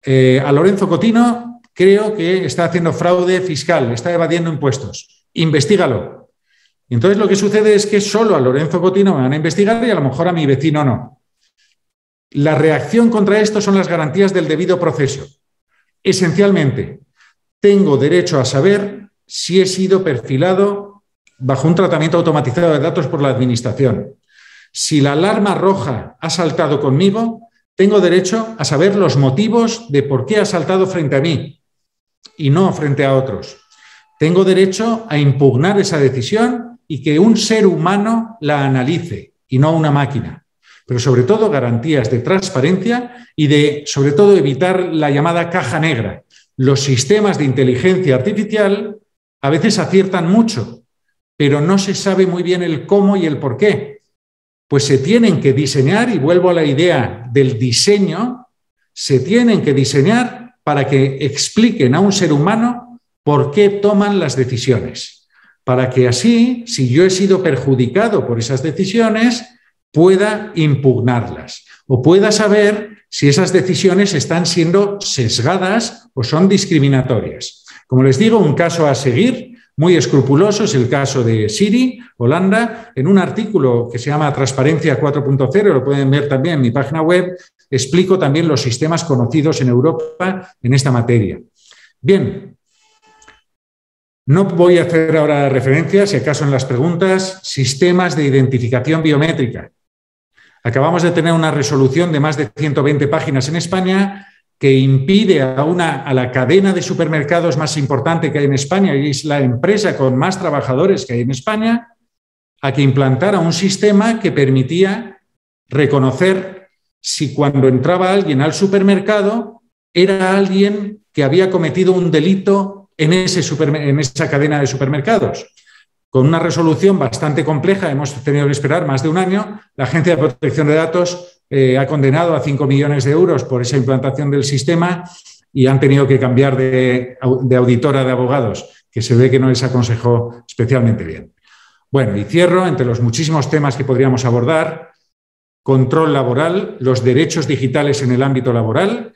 a Lorenzo Cotino creo que está haciendo fraude fiscal, está evadiendo impuestos. Investígalo. Y entonces lo que sucede es que solo a Lorenzo Cotino me van a investigar y a lo mejor a mi vecino no. La reacción contra esto son las garantías del debido proceso. Esencialmente, tengo derecho a saber si he sido perfilado bajo un tratamiento automatizado de datos por la administración. Si la alarma roja ha saltado conmigo, tengo derecho a saber los motivos de por qué ha saltado frente a mí y no frente a otros. Tengo derecho a impugnar esa decisión y que un ser humano la analice y no una máquina. Pero sobre todo garantías de transparencia y de, sobre todo, evitar la llamada caja negra. los sistemas de inteligencia artificial a veces aciertan mucho, pero no se sabe muy bien el cómo y el por qué. Pues se tienen que diseñar, y vuelvo a la idea del diseño, se tienen que diseñar para que expliquen a un ser humano por qué toman las decisiones, para que así, si yo he sido perjudicado por esas decisiones, pueda impugnarlas o pueda saber si esas decisiones están siendo sesgadas o son discriminatorias. Como les digo, un caso a seguir muy escrupuloso es el caso de Siri, Holanda. En un artículo que se llama Transparencia 4.0, lo pueden ver también en mi página web, explico también los sistemas conocidos en Europa en esta materia. Bien, no voy a hacer ahora referencia, si acaso en las preguntas, sistemas de identificación biométrica. Acabamos de tener una resolución de más de 120 páginas en España que impide a la cadena de supermercados más importante que hay en España, y es la empresa con más trabajadores que hay en España, a que implantara un sistema que permitía reconocer si cuando entraba alguien al supermercado era alguien que había cometido un delito en esa cadena de supermercados. Con una resolución bastante compleja, hemos tenido que esperar más de un año. La Agencia de Protección de Datos ha condenado a 5 millones de euros por esa implantación del sistema y han tenido que cambiar de auditora de abogados, que se ve que no les aconsejó especialmente bien. Bueno, y cierro, entre los muchísimos temas que podríamos abordar, control laboral, los derechos digitales en el ámbito laboral,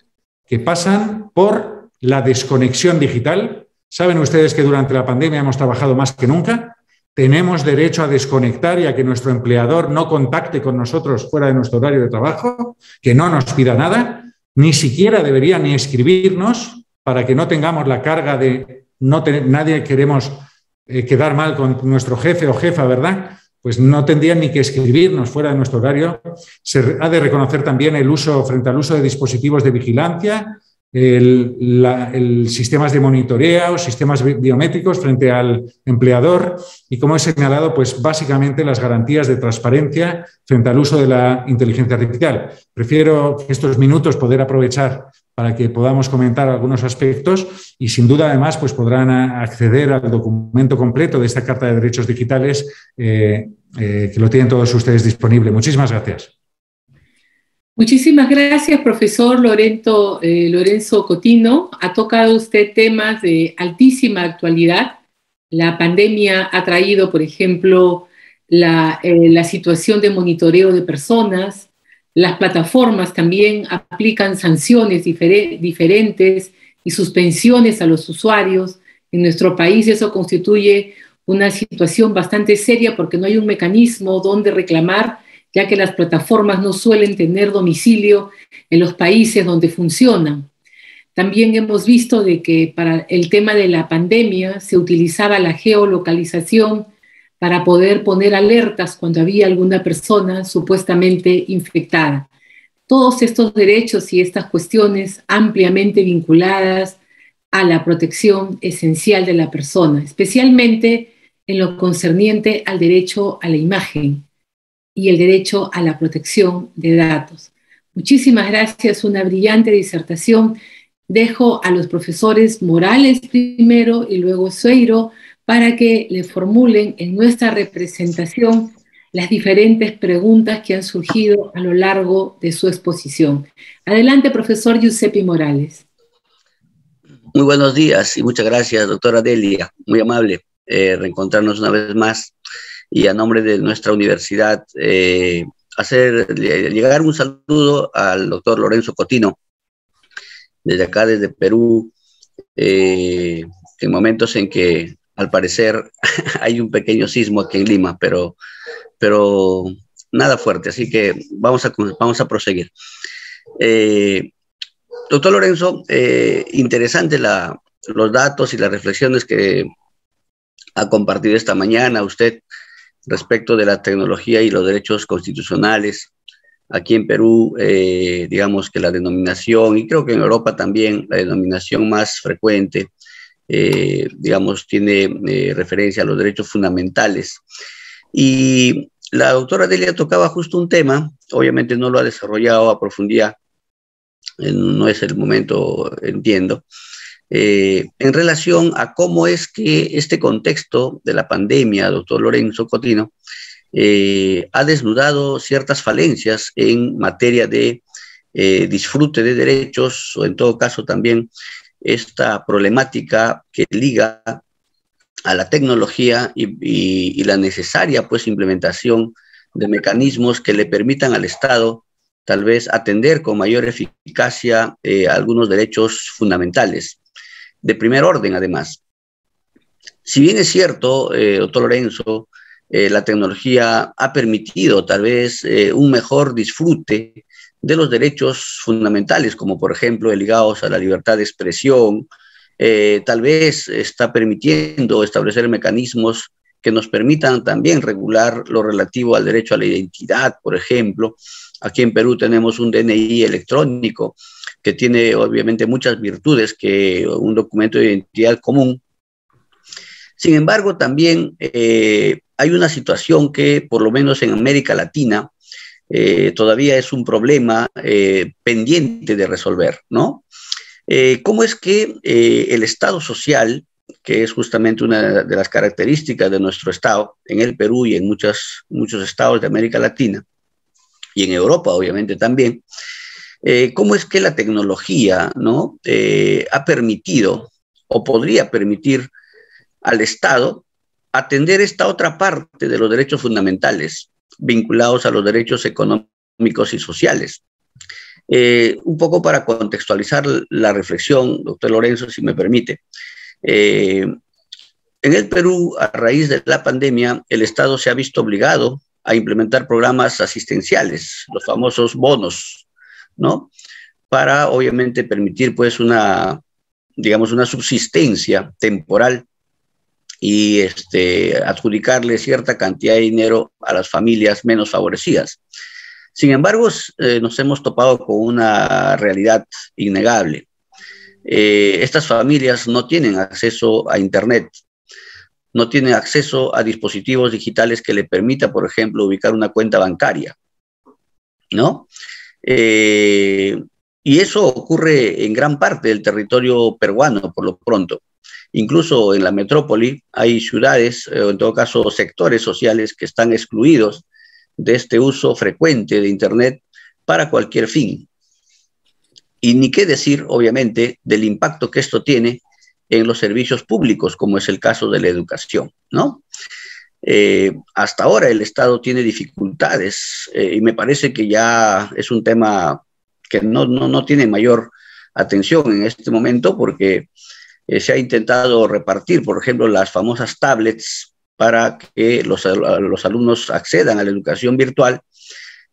que pasan por la desconexión digital. Saben ustedes que durante la pandemia hemos trabajado más que nunca. Tenemos derecho a desconectar y a que nuestro empleador no contacte con nosotros fuera de nuestro horario de trabajo, que no nos pida nada, ni siquiera debería ni escribirnos para que no tengamos la carga de nadie queremos quedar mal con nuestro jefe o jefa, ¿verdad? Pues no tendrían ni que escribirnos fuera de nuestro horario. Se ha de reconocer también el uso, frente al uso de dispositivos de vigilancia, sistemas de monitoreo, sistemas biométricos frente al empleador y, como he señalado, pues básicamente las garantías de transparencia frente al uso de la inteligencia artificial. Prefiero estos minutos poder aprovechar para que podamos comentar algunos aspectos y, sin duda, además, pues podrán acceder al documento completo de esta Carta de Derechos Digitales que lo tienen todos ustedes disponible. Muchísimas gracias. Muchísimas gracias, profesor Lorenzo Cotino. Ha tocado usted temas de altísima actualidad. La pandemia ha traído, por ejemplo, la situación de monitoreo de personas. Las plataformas también aplican sanciones diferentes y suspensiones a los usuarios. En nuestro país eso constituye una situación bastante seria porque no hay un mecanismo donde reclamar, ya que las plataformas no suelen tener domicilio en los países donde funcionan. También hemos visto de que para el tema de la pandemia se utilizaba la geolocalización para poder poner alertas cuando había alguna persona supuestamente infectada. Todos estos derechos y estas cuestiones ampliamente vinculadas a la protección esencial de la persona, especialmente en lo concerniente al derecho a la imagen y el derecho a la protección de datos. Muchísimas gracias, una brillante disertación. Dejo a los profesores Morales primero y luego Sueiro para que le formulen en nuestra representación las diferentes preguntas que han surgido a lo largo de su exposición. Adelante, profesor Giuseppe Morales. Muy buenos días y muchas gracias, doctora Delia. Muy amable reencontrarnos una vez más. Y a nombre de nuestra universidad, hacer llegar un saludo al doctor Lorenzo Cotino, desde acá, desde Perú, en momentos en que, al parecer, hay un pequeño sismo aquí en Lima, pero nada fuerte, así que vamos a proseguir. Doctor Lorenzo, interesante los datos y las reflexiones que ha compartido esta mañana usted respecto de la tecnología y los derechos constitucionales. Aquí en Perú, digamos que la denominación, y creo que en Europa también, la denominación más frecuente, digamos, tiene referencia a los derechos fundamentales. Y la doctora Delia tocaba justo un tema, obviamente no lo ha desarrollado a profundidad, no es el momento, entiendo, en relación a cómo es que este contexto de la pandemia, doctor Lorenzo Cotino, ha desnudado ciertas falencias en materia de disfrute de derechos, o en todo caso también esta problemática que liga a la tecnología y la necesaria pues implementación de mecanismos que le permitan al Estado tal vez atender con mayor eficacia algunos derechos fundamentales, de primer orden además. Si bien es cierto, doctor Lorenzo, la tecnología ha permitido tal vez un mejor disfrute de los derechos fundamentales, como por ejemplo ligados a la libertad de expresión, tal vez está permitiendo establecer mecanismos que nos permitan también regular lo relativo al derecho a la identidad, por ejemplo. Aquí en Perú tenemos un DNI electrónico que tiene obviamente muchas virtudes que un documento de identidad común. Sin embargo, también hay una situación que, por lo menos en América Latina, todavía es un problema pendiente de resolver, ¿no? ¿Cómo es que el Estado social, que es justamente una de las características de nuestro Estado, en el Perú y en muchos estados de América Latina, y en Europa obviamente también, cómo es que la tecnología, ¿no? Ha permitido o podría permitir al Estado atender esta otra parte de los derechos fundamentales vinculados a los derechos económicos y sociales? Un poco para contextualizar la reflexión, doctor Lorenzo, si me permite. En el Perú, a raíz de la pandemia, el Estado se ha visto obligado a implementar programas asistenciales, los famosos bonos, ¿no? Para, obviamente, permitir, pues, digamos, una subsistencia temporal y adjudicarle cierta cantidad de dinero a las familias menos favorecidas. Sin embargo, nos hemos topado con una realidad innegable. Estas familias no tienen acceso a Internet, no tienen acceso a dispositivos digitales que le permita, por ejemplo, ubicar una cuenta bancaria, ¿no? Y eso ocurre en gran parte del territorio peruano, por lo pronto. Incluso en la metrópoli hay ciudades, o en todo caso sectores sociales que están excluidos de este uso frecuente de Internet para cualquier fin. Y ni qué decir, obviamente, del impacto que esto tiene en los servicios públicos, como es el caso de la educación, ¿no? Hasta ahora el Estado tiene dificultades y me parece que ya es un tema que no tiene mayor atención en este momento porque se ha intentado repartir, por ejemplo, las famosas tablets para que los alumnos accedan a la educación virtual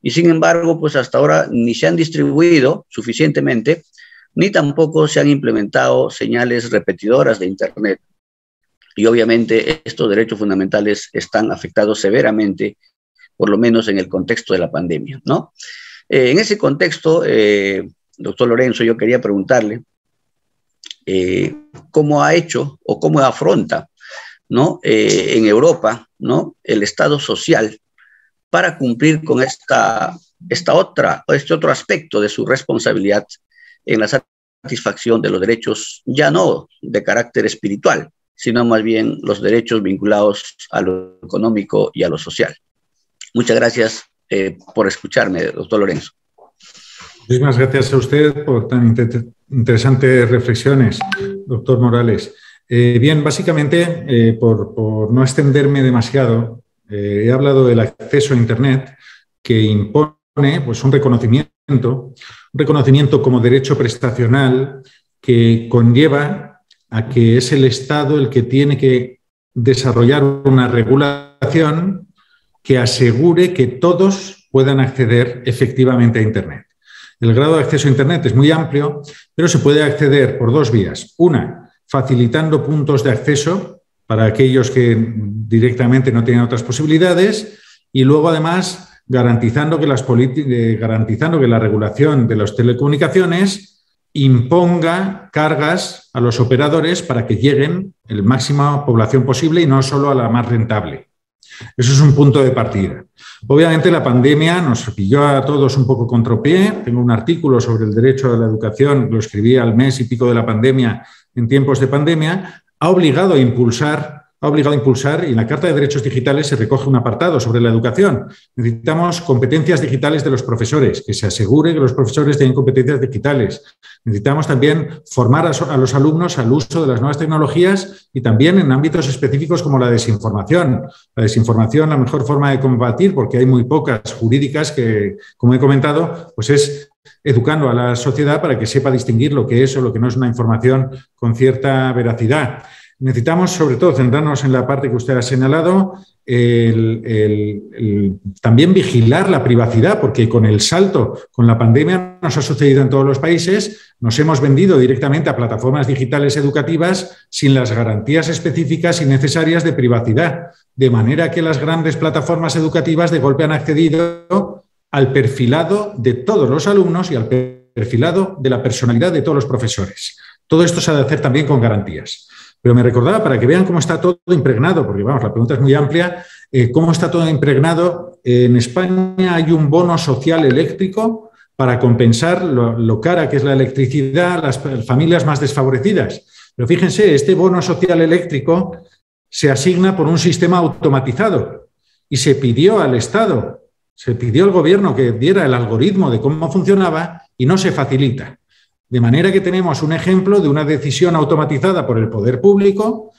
y sin embargo, pues hasta ahora ni se han distribuido suficientemente ni tampoco se han implementado señales repetidoras de Internet. Y obviamente estos derechos fundamentales están afectados severamente, por lo menos en el contexto de la pandemia, ¿no? En ese contexto, doctor Lorenzo, yo quería preguntarle cómo ha hecho o cómo afronta, ¿no? En Europa, ¿no? El Estado social para cumplir con este otro aspecto de su responsabilidad en la satisfacción de los derechos, ya no de carácter espiritual, sino más bien los derechos vinculados a lo económico y a lo social. Muchas gracias por escucharme, doctor Lorenzo. Muchísimas gracias a usted por tan interesantes reflexiones, doctor Morales. Bien, básicamente, por no extenderme demasiado, he hablado del acceso a Internet que impone pues, un reconocimiento como derecho prestacional que conlleva a que es el Estado el que tiene que desarrollar una regulación que asegure que todos puedan acceder efectivamente a Internet. El grado de acceso a Internet es muy amplio, pero se puede acceder por dos vías. Una, facilitando puntos de acceso para aquellos que directamente no tienen otras posibilidades y luego, además, garantizando que la regulación de las telecomunicaciones imponga cargas a los operadores para que lleguen la máxima población posible y no solo a la más rentable. Eso es un punto de partida. Obviamente la pandemia nos pilló a todos un poco contrapié. Tengo un artículo sobre el derecho a la educación, lo escribí al mes y pico de la pandemia, en tiempos de pandemia, ha obligado a impulsar, y en la Carta de Derechos Digitales se recoge un apartado sobre la educación. Necesitamos competencias digitales de los profesores, que se asegure que los profesores tienen competencias digitales. Necesitamos también formar a los alumnos al uso de las nuevas tecnologías y también en ámbitos específicos como la desinformación. La desinformación, la mejor forma de combatir, porque hay muy pocas jurídicas que, como he comentado, pues es educando a la sociedad para que sepa distinguir lo que es o lo que no es una información con cierta veracidad. Necesitamos, sobre todo, centrarnos en la parte que usted ha señalado, también vigilar la privacidad, porque con el salto, con la pandemia, nos ha sucedido en todos los países, nos hemos vendido directamente a plataformas digitales educativas sin las garantías específicas y necesarias de privacidad, de manera que las grandes plataformas educativas de golpe han accedido al perfilado de todos los alumnos y al perfilado de la personalidad de todos los profesores. Todo esto se ha de hacer también con garantías. Pero me recordaba, para que vean cómo está todo impregnado, porque vamos, la pregunta es muy amplia, cómo está todo impregnado. En España hay un bono social eléctrico para compensar lo cara que es la electricidad a las familias más desfavorecidas. Pero fíjense, este bono social eléctrico se asigna por un sistema automatizado y se pidió al Estado, se pidió al Gobierno que diera el algoritmo de cómo funcionaba y no se facilita. De manera que tenemos un ejemplo de una decisión automatizada por el poder público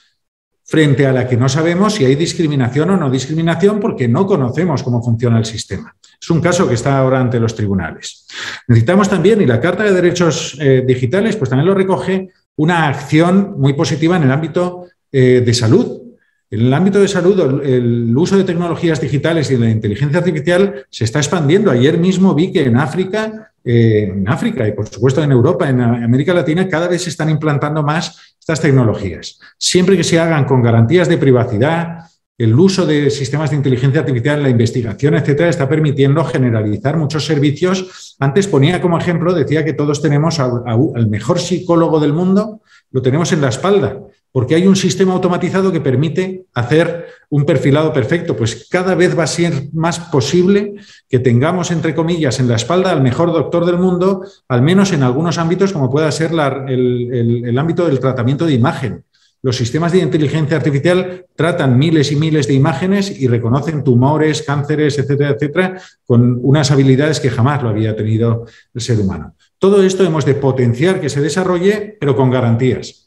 frente a la que no sabemos si hay discriminación o no discriminación porque no conocemos cómo funciona el sistema. Es un caso que está ahora ante los tribunales. Necesitamos también, y la Carta de Derechos Digitales pues también lo recoge, una acción muy positiva en el ámbito de salud. En el ámbito de salud, el uso de tecnologías digitales y de la inteligencia artificial se está expandiendo. Ayer mismo vi que en África y por supuesto en Europa, en América Latina, cada vez se están implantando más estas tecnologías. Siempre que se hagan con garantías de privacidad, el uso de sistemas de inteligencia artificial, la investigación, etcétera, está permitiendo generalizar muchos servicios. Antes ponía como ejemplo, decía que todos tenemos al mejor psicólogo del mundo, lo tenemos en la espalda, porque hay un sistema automatizado que permite hacer un perfilado perfecto. Pues cada vez va a ser más posible que tengamos, entre comillas, en la espalda al mejor doctor del mundo, al menos en algunos ámbitos, como pueda ser el ámbito del tratamiento de imagen. Los sistemas de inteligencia artificial tratan miles y miles de imágenes y reconocen tumores, cánceres, etcétera, etcétera, con unas habilidades que jamás lo había tenido el ser humano. Todo esto hemos de potenciar que se desarrolle, pero con garantías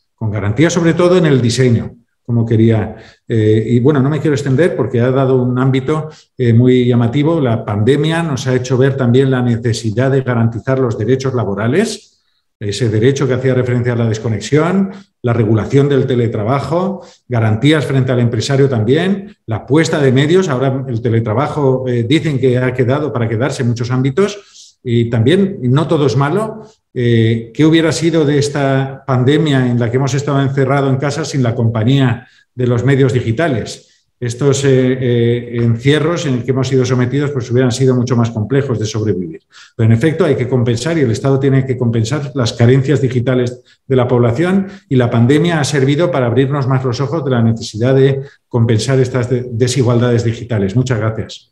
sobre todo en el diseño, como quería. Y bueno, no me quiero extender porque ha dado un ámbito muy llamativo. La pandemia nos ha hecho ver también la necesidad de garantizar los derechos laborales, ese derecho que hacía referencia a la desconexión, la regulación del teletrabajo, garantías frente al empresario también, la puesta de medios. Ahora el teletrabajo dicen que ha quedado para quedarse en muchos ámbitos y también, no todo es malo. ¿Qué hubiera sido de esta pandemia en la que hemos estado encerrados en casa sin la compañía de los medios digitales? Estos encierros en el que hemos sido sometidos pues hubieran sido mucho más complejos de sobrevivir. Pero en efecto hay que compensar y el Estado tiene que compensar las carencias digitales de la población y la pandemia ha servido para abrirnos más los ojos de la necesidad de compensar estas desigualdades digitales. Muchas gracias.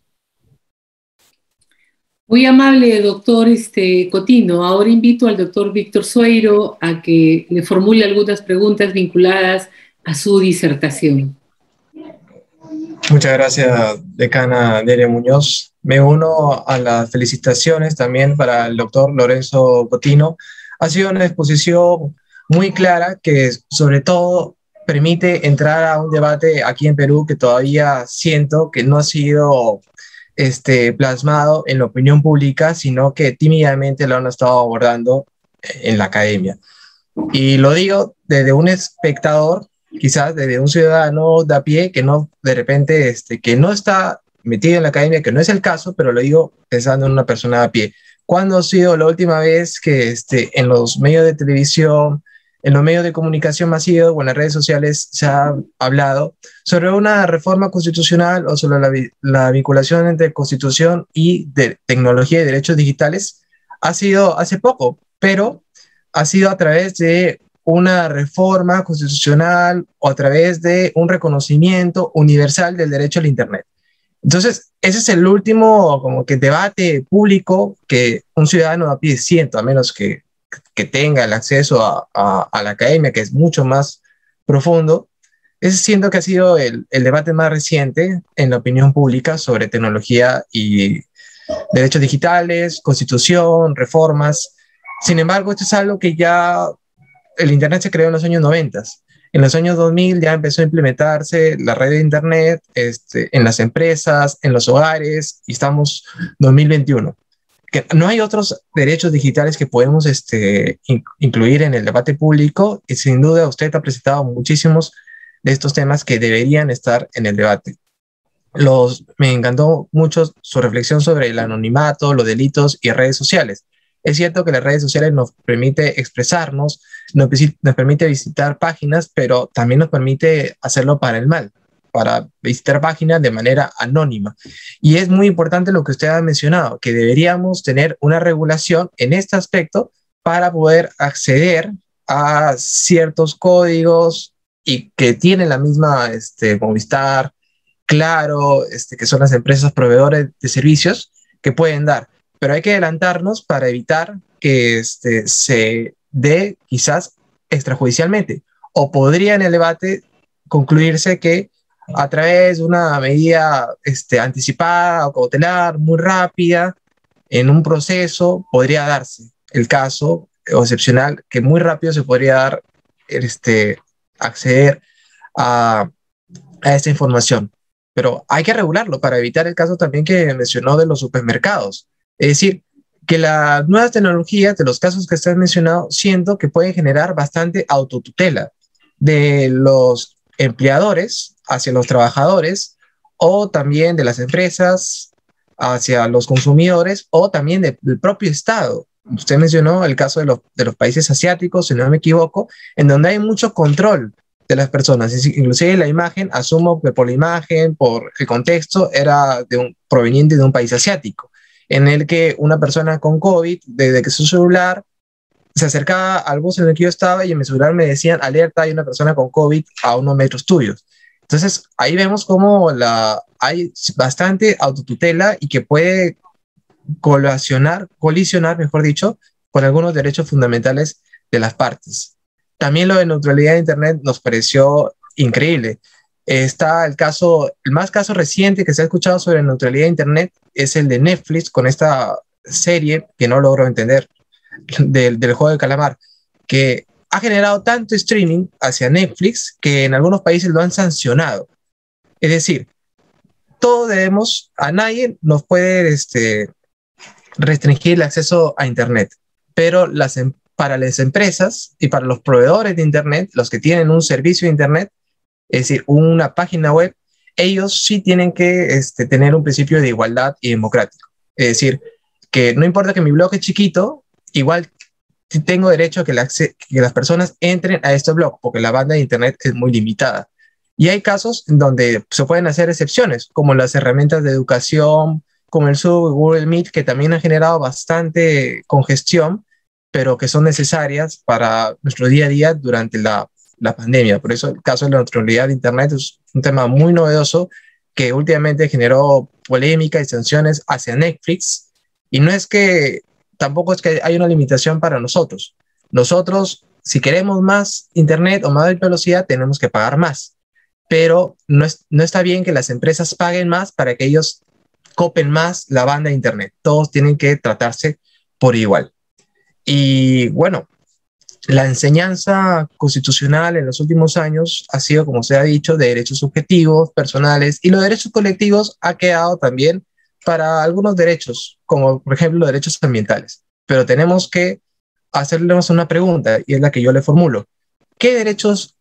Muy amable, doctor Cotino. Ahora invito al doctor Víctor Sueiro a que le formule algunas preguntas vinculadas a su disertación. Muchas gracias, decana Nerea Muñoz. Me uno a las felicitaciones también para el doctor Lorenzo Cotino. Ha sido una exposición muy clara que sobre todo permite entrar a un debate aquí en Perú que todavía siento que no ha sido plasmado en la opinión pública, sino que tímidamente lo han estado abordando en la academia. Y lo digo desde un espectador, quizás desde un ciudadano de a pie que no, de repente, que no está metido en la academia, que no es el caso, pero lo digo pensando en una persona de a pie. ¿Cuándo ha sido la última vez que en los medios de televisión, en los medios de comunicación masivos o en las redes sociales se ha hablado sobre una reforma constitucional o sobre la vinculación entre constitución y de tecnología y derechos digitales? Ha sido hace poco, pero ha sido a través de una reforma constitucional o a través de un reconocimiento universal del derecho al Internet. Entonces, ese es el último como que debate público que un ciudadano a pie siento, a menos que que tenga el acceso a la academia, que es mucho más profundo, siento que ha sido el debate más reciente en la opinión pública sobre tecnología y derechos digitales, constitución, reformas. Sin embargo, esto es algo que ya el Internet se creó en los años 90. En los años 2000 ya empezó a implementarse la red de Internet en las empresas, en los hogares, y estamos en 2021. Que no hay otros derechos digitales que podemos incluir en el debate público, y sin duda usted ha presentado muchísimos de estos temas que deberían estar en el debate. Me encantó mucho su reflexión sobre el anonimato, los delitos y redes sociales. Es cierto que las redes sociales nos permite expresarnos, nos permite visitar páginas, pero también nos permite hacerlo para el mal, para visitar páginas de manera anónima. Y es muy importante lo que usted ha mencionado, que deberíamos tener una regulación en este aspecto para poder acceder a ciertos códigos y que tienen la misma Movistar, Claro, que son las empresas proveedores de servicios que pueden dar. Pero hay que adelantarnos para evitar que se dé quizás extrajudicialmente. O podría en el debate concluirse que a través de una medida anticipada o cautelar, muy rápida, en un proceso, podría darse el caso o excepcional que muy rápido se podría dar acceder a esta información. Pero hay que regularlo para evitar el caso también que mencionó de los supermercados. Es decir, que las nuevas tecnologías, de los casos que usted ha mencionado, siento que pueden generar bastante autotutela de los empleadores hacia los trabajadores, o también de las empresas hacia los consumidores, o también del propio Estado. Usted mencionó el caso de los países asiáticos, si no me equivoco, en donde hay mucho control de las personas. Inclusive la imagen, asumo que por la imagen, por el contexto, era proveniente de un país asiático, en el que una persona con COVID, desde que su celular se acercaba al bus en el que yo estaba, y en mi celular me decían, alerta, hay una persona con COVID a unos metros tuyos. Entonces, ahí vemos cómo hay bastante autotutela y que puede colisionar, mejor dicho, con algunos derechos fundamentales de las partes. También lo de neutralidad de Internet nos pareció increíble. Está el más caso reciente que se ha escuchado sobre neutralidad de Internet es el de Netflix, con esta serie que no logro entender, del juego de calamar, que ha generado tanto streaming hacia Netflix que en algunos países lo han sancionado. Es decir, a nadie nos puede restringir el acceso a Internet, pero para las empresas y para los proveedores de Internet, los que tienen un servicio de Internet, es decir, una página web, ellos sí tienen que tener un principio de igualdad y democrático. Es decir, que no importa que mi blog es chiquito, igual tengo derecho a que las personas entren a este blog, porque la banda de Internet es muy limitada. Y hay casos en donde se pueden hacer excepciones, como las herramientas de educación, como el Zoom, Google Meet, que también han generado bastante congestión, pero que son necesarias para nuestro día a día durante la pandemia. Por eso el caso de la neutralidad de Internet es un tema muy novedoso que últimamente generó polémica y sanciones hacia Netflix. Y tampoco es que hay una limitación para nosotros. Nosotros, si queremos más Internet o más velocidad, tenemos que pagar más. Pero no está bien que las empresas paguen más para que ellos copen más la banda de Internet. Todos tienen que tratarse por igual. Y bueno, la enseñanza constitucional en los últimos años ha sido, como se ha dicho, de derechos subjetivos, personales, y los derechos colectivos ha quedado también para algunos derechos, como por ejemplo los derechos ambientales. Pero tenemos que hacerles una pregunta, y es la que yo le formulo. ¿Qué derechos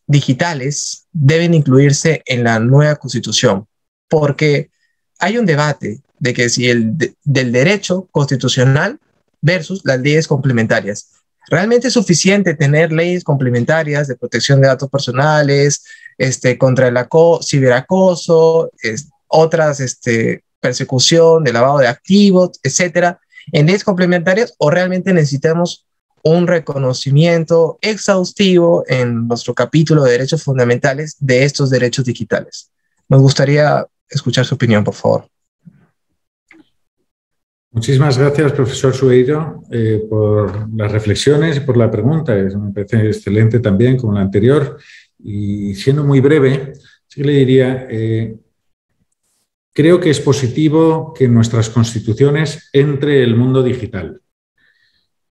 digitales deben incluirse en la nueva Constitución? Porque hay un debate de que si del derecho constitucional versus las leyes complementarias. ¿Realmente es suficiente tener leyes complementarias de protección de datos personales, contra el ciberacoso, otras persecución, de lavado de activos, etcétera, en leyes complementarias, o realmente necesitamos un reconocimiento exhaustivo en nuestro capítulo de derechos fundamentales de estos derechos digitales? Nos gustaría escuchar su opinión, por favor. Muchísimas gracias, profesor Sueiro, por las reflexiones y por la pregunta. Me parece excelente también, como la anterior. Y siendo muy breve, sí que le diría, creo que es positivo que en nuestras constituciones entre el mundo digital.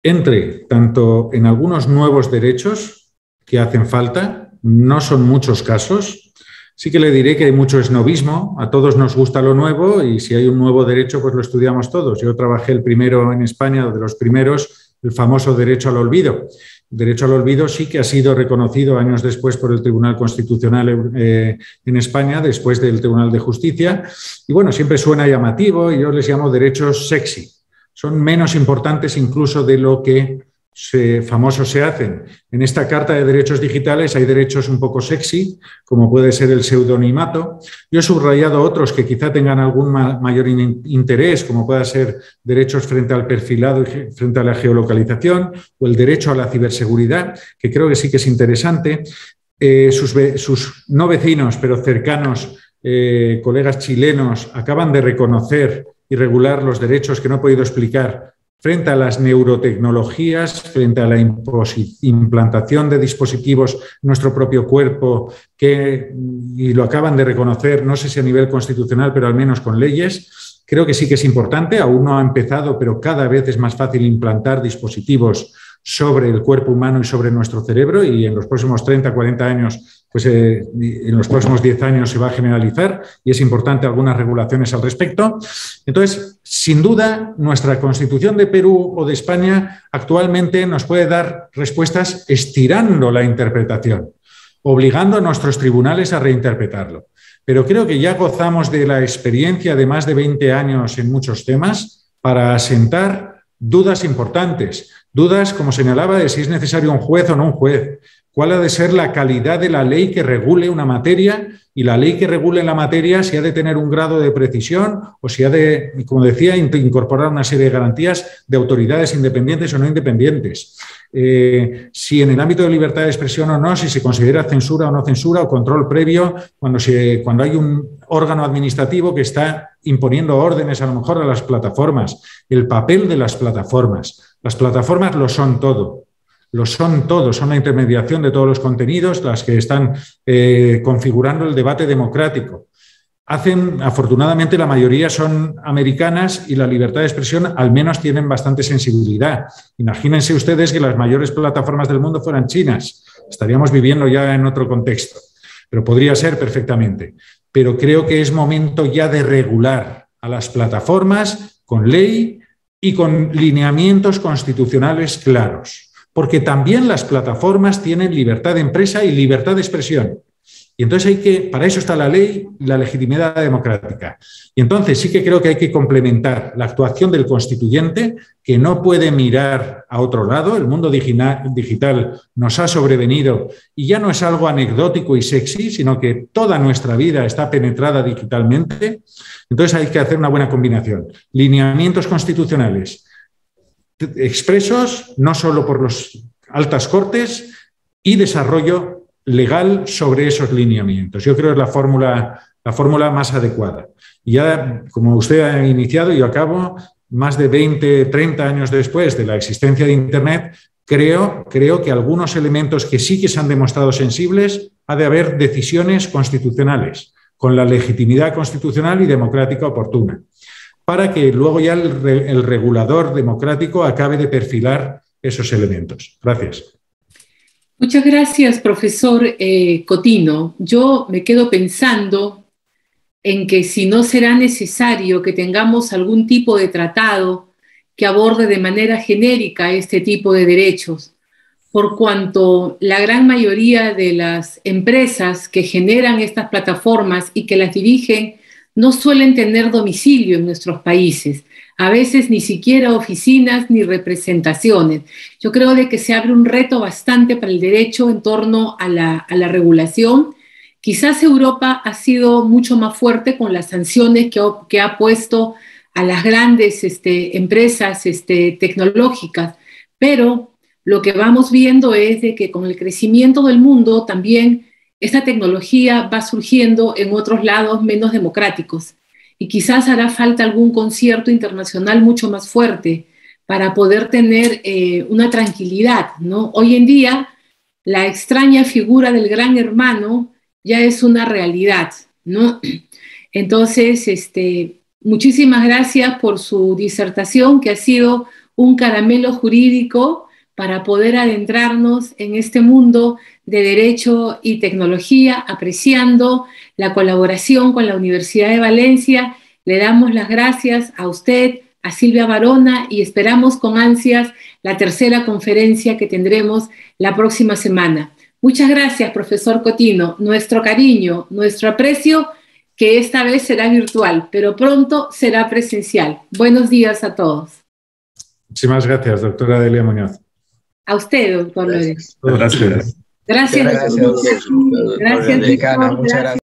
Entre tanto en algunos nuevos derechos que hacen falta, no son muchos casos. Sí que le diré que hay mucho esnobismo, a todos nos gusta lo nuevo y si hay un nuevo derecho pues lo estudiamos todos. Yo trabajé el primero en España, de los primeros, el famoso derecho al olvido. El derecho al olvido sí que ha sido reconocido años después por el Tribunal Constitucional en España, después del Tribunal de Justicia. Y bueno, siempre suena llamativo y yo les llamo derechos sexy. Son menos importantes incluso de lo que famosos se hacen. En esta Carta de Derechos Digitales hay derechos un poco sexy, como puede ser el pseudonimato. Yo he subrayado otros que quizá tengan algún mayor interés, como pueda ser derechos frente al perfilado y frente a la geolocalización, o el derecho a la ciberseguridad, que creo que sí que es interesante. Sus no vecinos, pero cercanos, colegas chilenos, acaban de reconocer y regular los derechos que no he podido explicar frente a las neurotecnologías, frente a la implantación de dispositivos en nuestro propio cuerpo, y lo acaban de reconocer, no sé si a nivel constitucional, pero al menos con leyes. Creo que sí que es importante, aún no ha empezado, pero cada vez es más fácil implantar dispositivos sobre el cuerpo humano y sobre nuestro cerebro, y en los próximos 30, 40 años, pues en los próximos 10 años se va a generalizar y es importante algunas regulaciones al respecto. Entonces, sin duda, nuestra Constitución de Perú o de España actualmente nos puede dar respuestas estirando la interpretación, obligando a nuestros tribunales a reinterpretarlo. Pero creo que ya gozamos de la experiencia de más de 20 años en muchos temas para asentar dudas importantes. Dudas, como señalaba, de si es necesario un juez o no un juez. ¿Cuál ha de ser la calidad de la ley que regule una materia? Y la ley que regule la materia, si ha de tener un grado de precisión o si ha de, como decía, incorporar una serie de garantías de autoridades independientes o no independientes. Si en el ámbito de libertad de expresión o no, si se considera censura o no censura o control previo cuando hay un órgano administrativo que está imponiendo órdenes a lo mejor a las plataformas. El papel de las plataformas. Las plataformas lo son todo. Lo son todos, son la intermediación de todos los contenidos, las que están configurando el debate democrático. Afortunadamente, la mayoría son americanas y la libertad de expresión al menos tienen bastante sensibilidad. Imagínense ustedes que las mayores plataformas del mundo fueran chinas. Estaríamos viviendo ya en otro contexto, pero podría ser perfectamente. Pero creo que es momento ya de regular a las plataformas con ley y con lineamientos constitucionales claros. Porque también las plataformas tienen libertad de empresa y libertad de expresión. Y entonces para eso está la ley y la legitimidad democrática. Y entonces sí que creo que hay que complementar la actuación del constituyente, que no puede mirar a otro lado. El mundo digital nos ha sobrevenido y ya no es algo anecdótico y sexy, sino que toda nuestra vida está penetrada digitalmente. Entonces hay que hacer una buena combinación. Lineamientos constitucionales expresos, no solo por las altas cortes, y desarrollo legal sobre esos lineamientos. Yo creo que es la fórmula más adecuada. Y ya, como usted ha iniciado, yo acabo, más de 20, 30 años después de la existencia de Internet, creo que algunos elementos que sí que se han demostrado sensibles, ha de haber decisiones constitucionales, con la legitimidad constitucional y democrática oportuna, para que luego ya el regulador democrático acabe de perfilar esos elementos. Gracias. Muchas gracias, profesor Cotino. Yo me quedo pensando en que si no será necesario que tengamos algún tipo de tratado que aborde de manera genérica este tipo de derechos, por cuanto la gran mayoría de las empresas que generan estas plataformas y que las dirigen no suelen tener domicilio en nuestros países, a veces ni siquiera oficinas ni representaciones. Yo creo de que se abre un reto bastante para el derecho en torno a la regulación. Quizás Europa ha sido mucho más fuerte con las sanciones que ha puesto a las grandes empresas tecnológicas, pero lo que vamos viendo es de que con el crecimiento del mundo también esta tecnología va surgiendo en otros lados menos democráticos. y quizás hará falta algún concierto internacional mucho más fuerte para poder tener una tranquilidad, ¿no? Hoy en día, la extraña figura del gran hermano ya es una realidad, ¿no? Entonces, muchísimas gracias por su disertación, que ha sido un caramelo jurídico para poder adentrarnos en este mundo de derecho y tecnología, apreciando la colaboración con la Universidad de Valencia. Le damos las gracias a usted, a Silvia Barona, y esperamos con ansias la tercera conferencia que tendremos la próxima semana. Muchas gracias, profesor Cotino. Nuestro cariño, nuestro aprecio, que esta vez será virtual, pero pronto será presencial. Buenos días a todos. Muchísimas gracias, doctora Delia Muñoz. A usted, doctor Lorenzo. Gracias. Gracias. Gracias. Gracias. Decana, muchas gracias.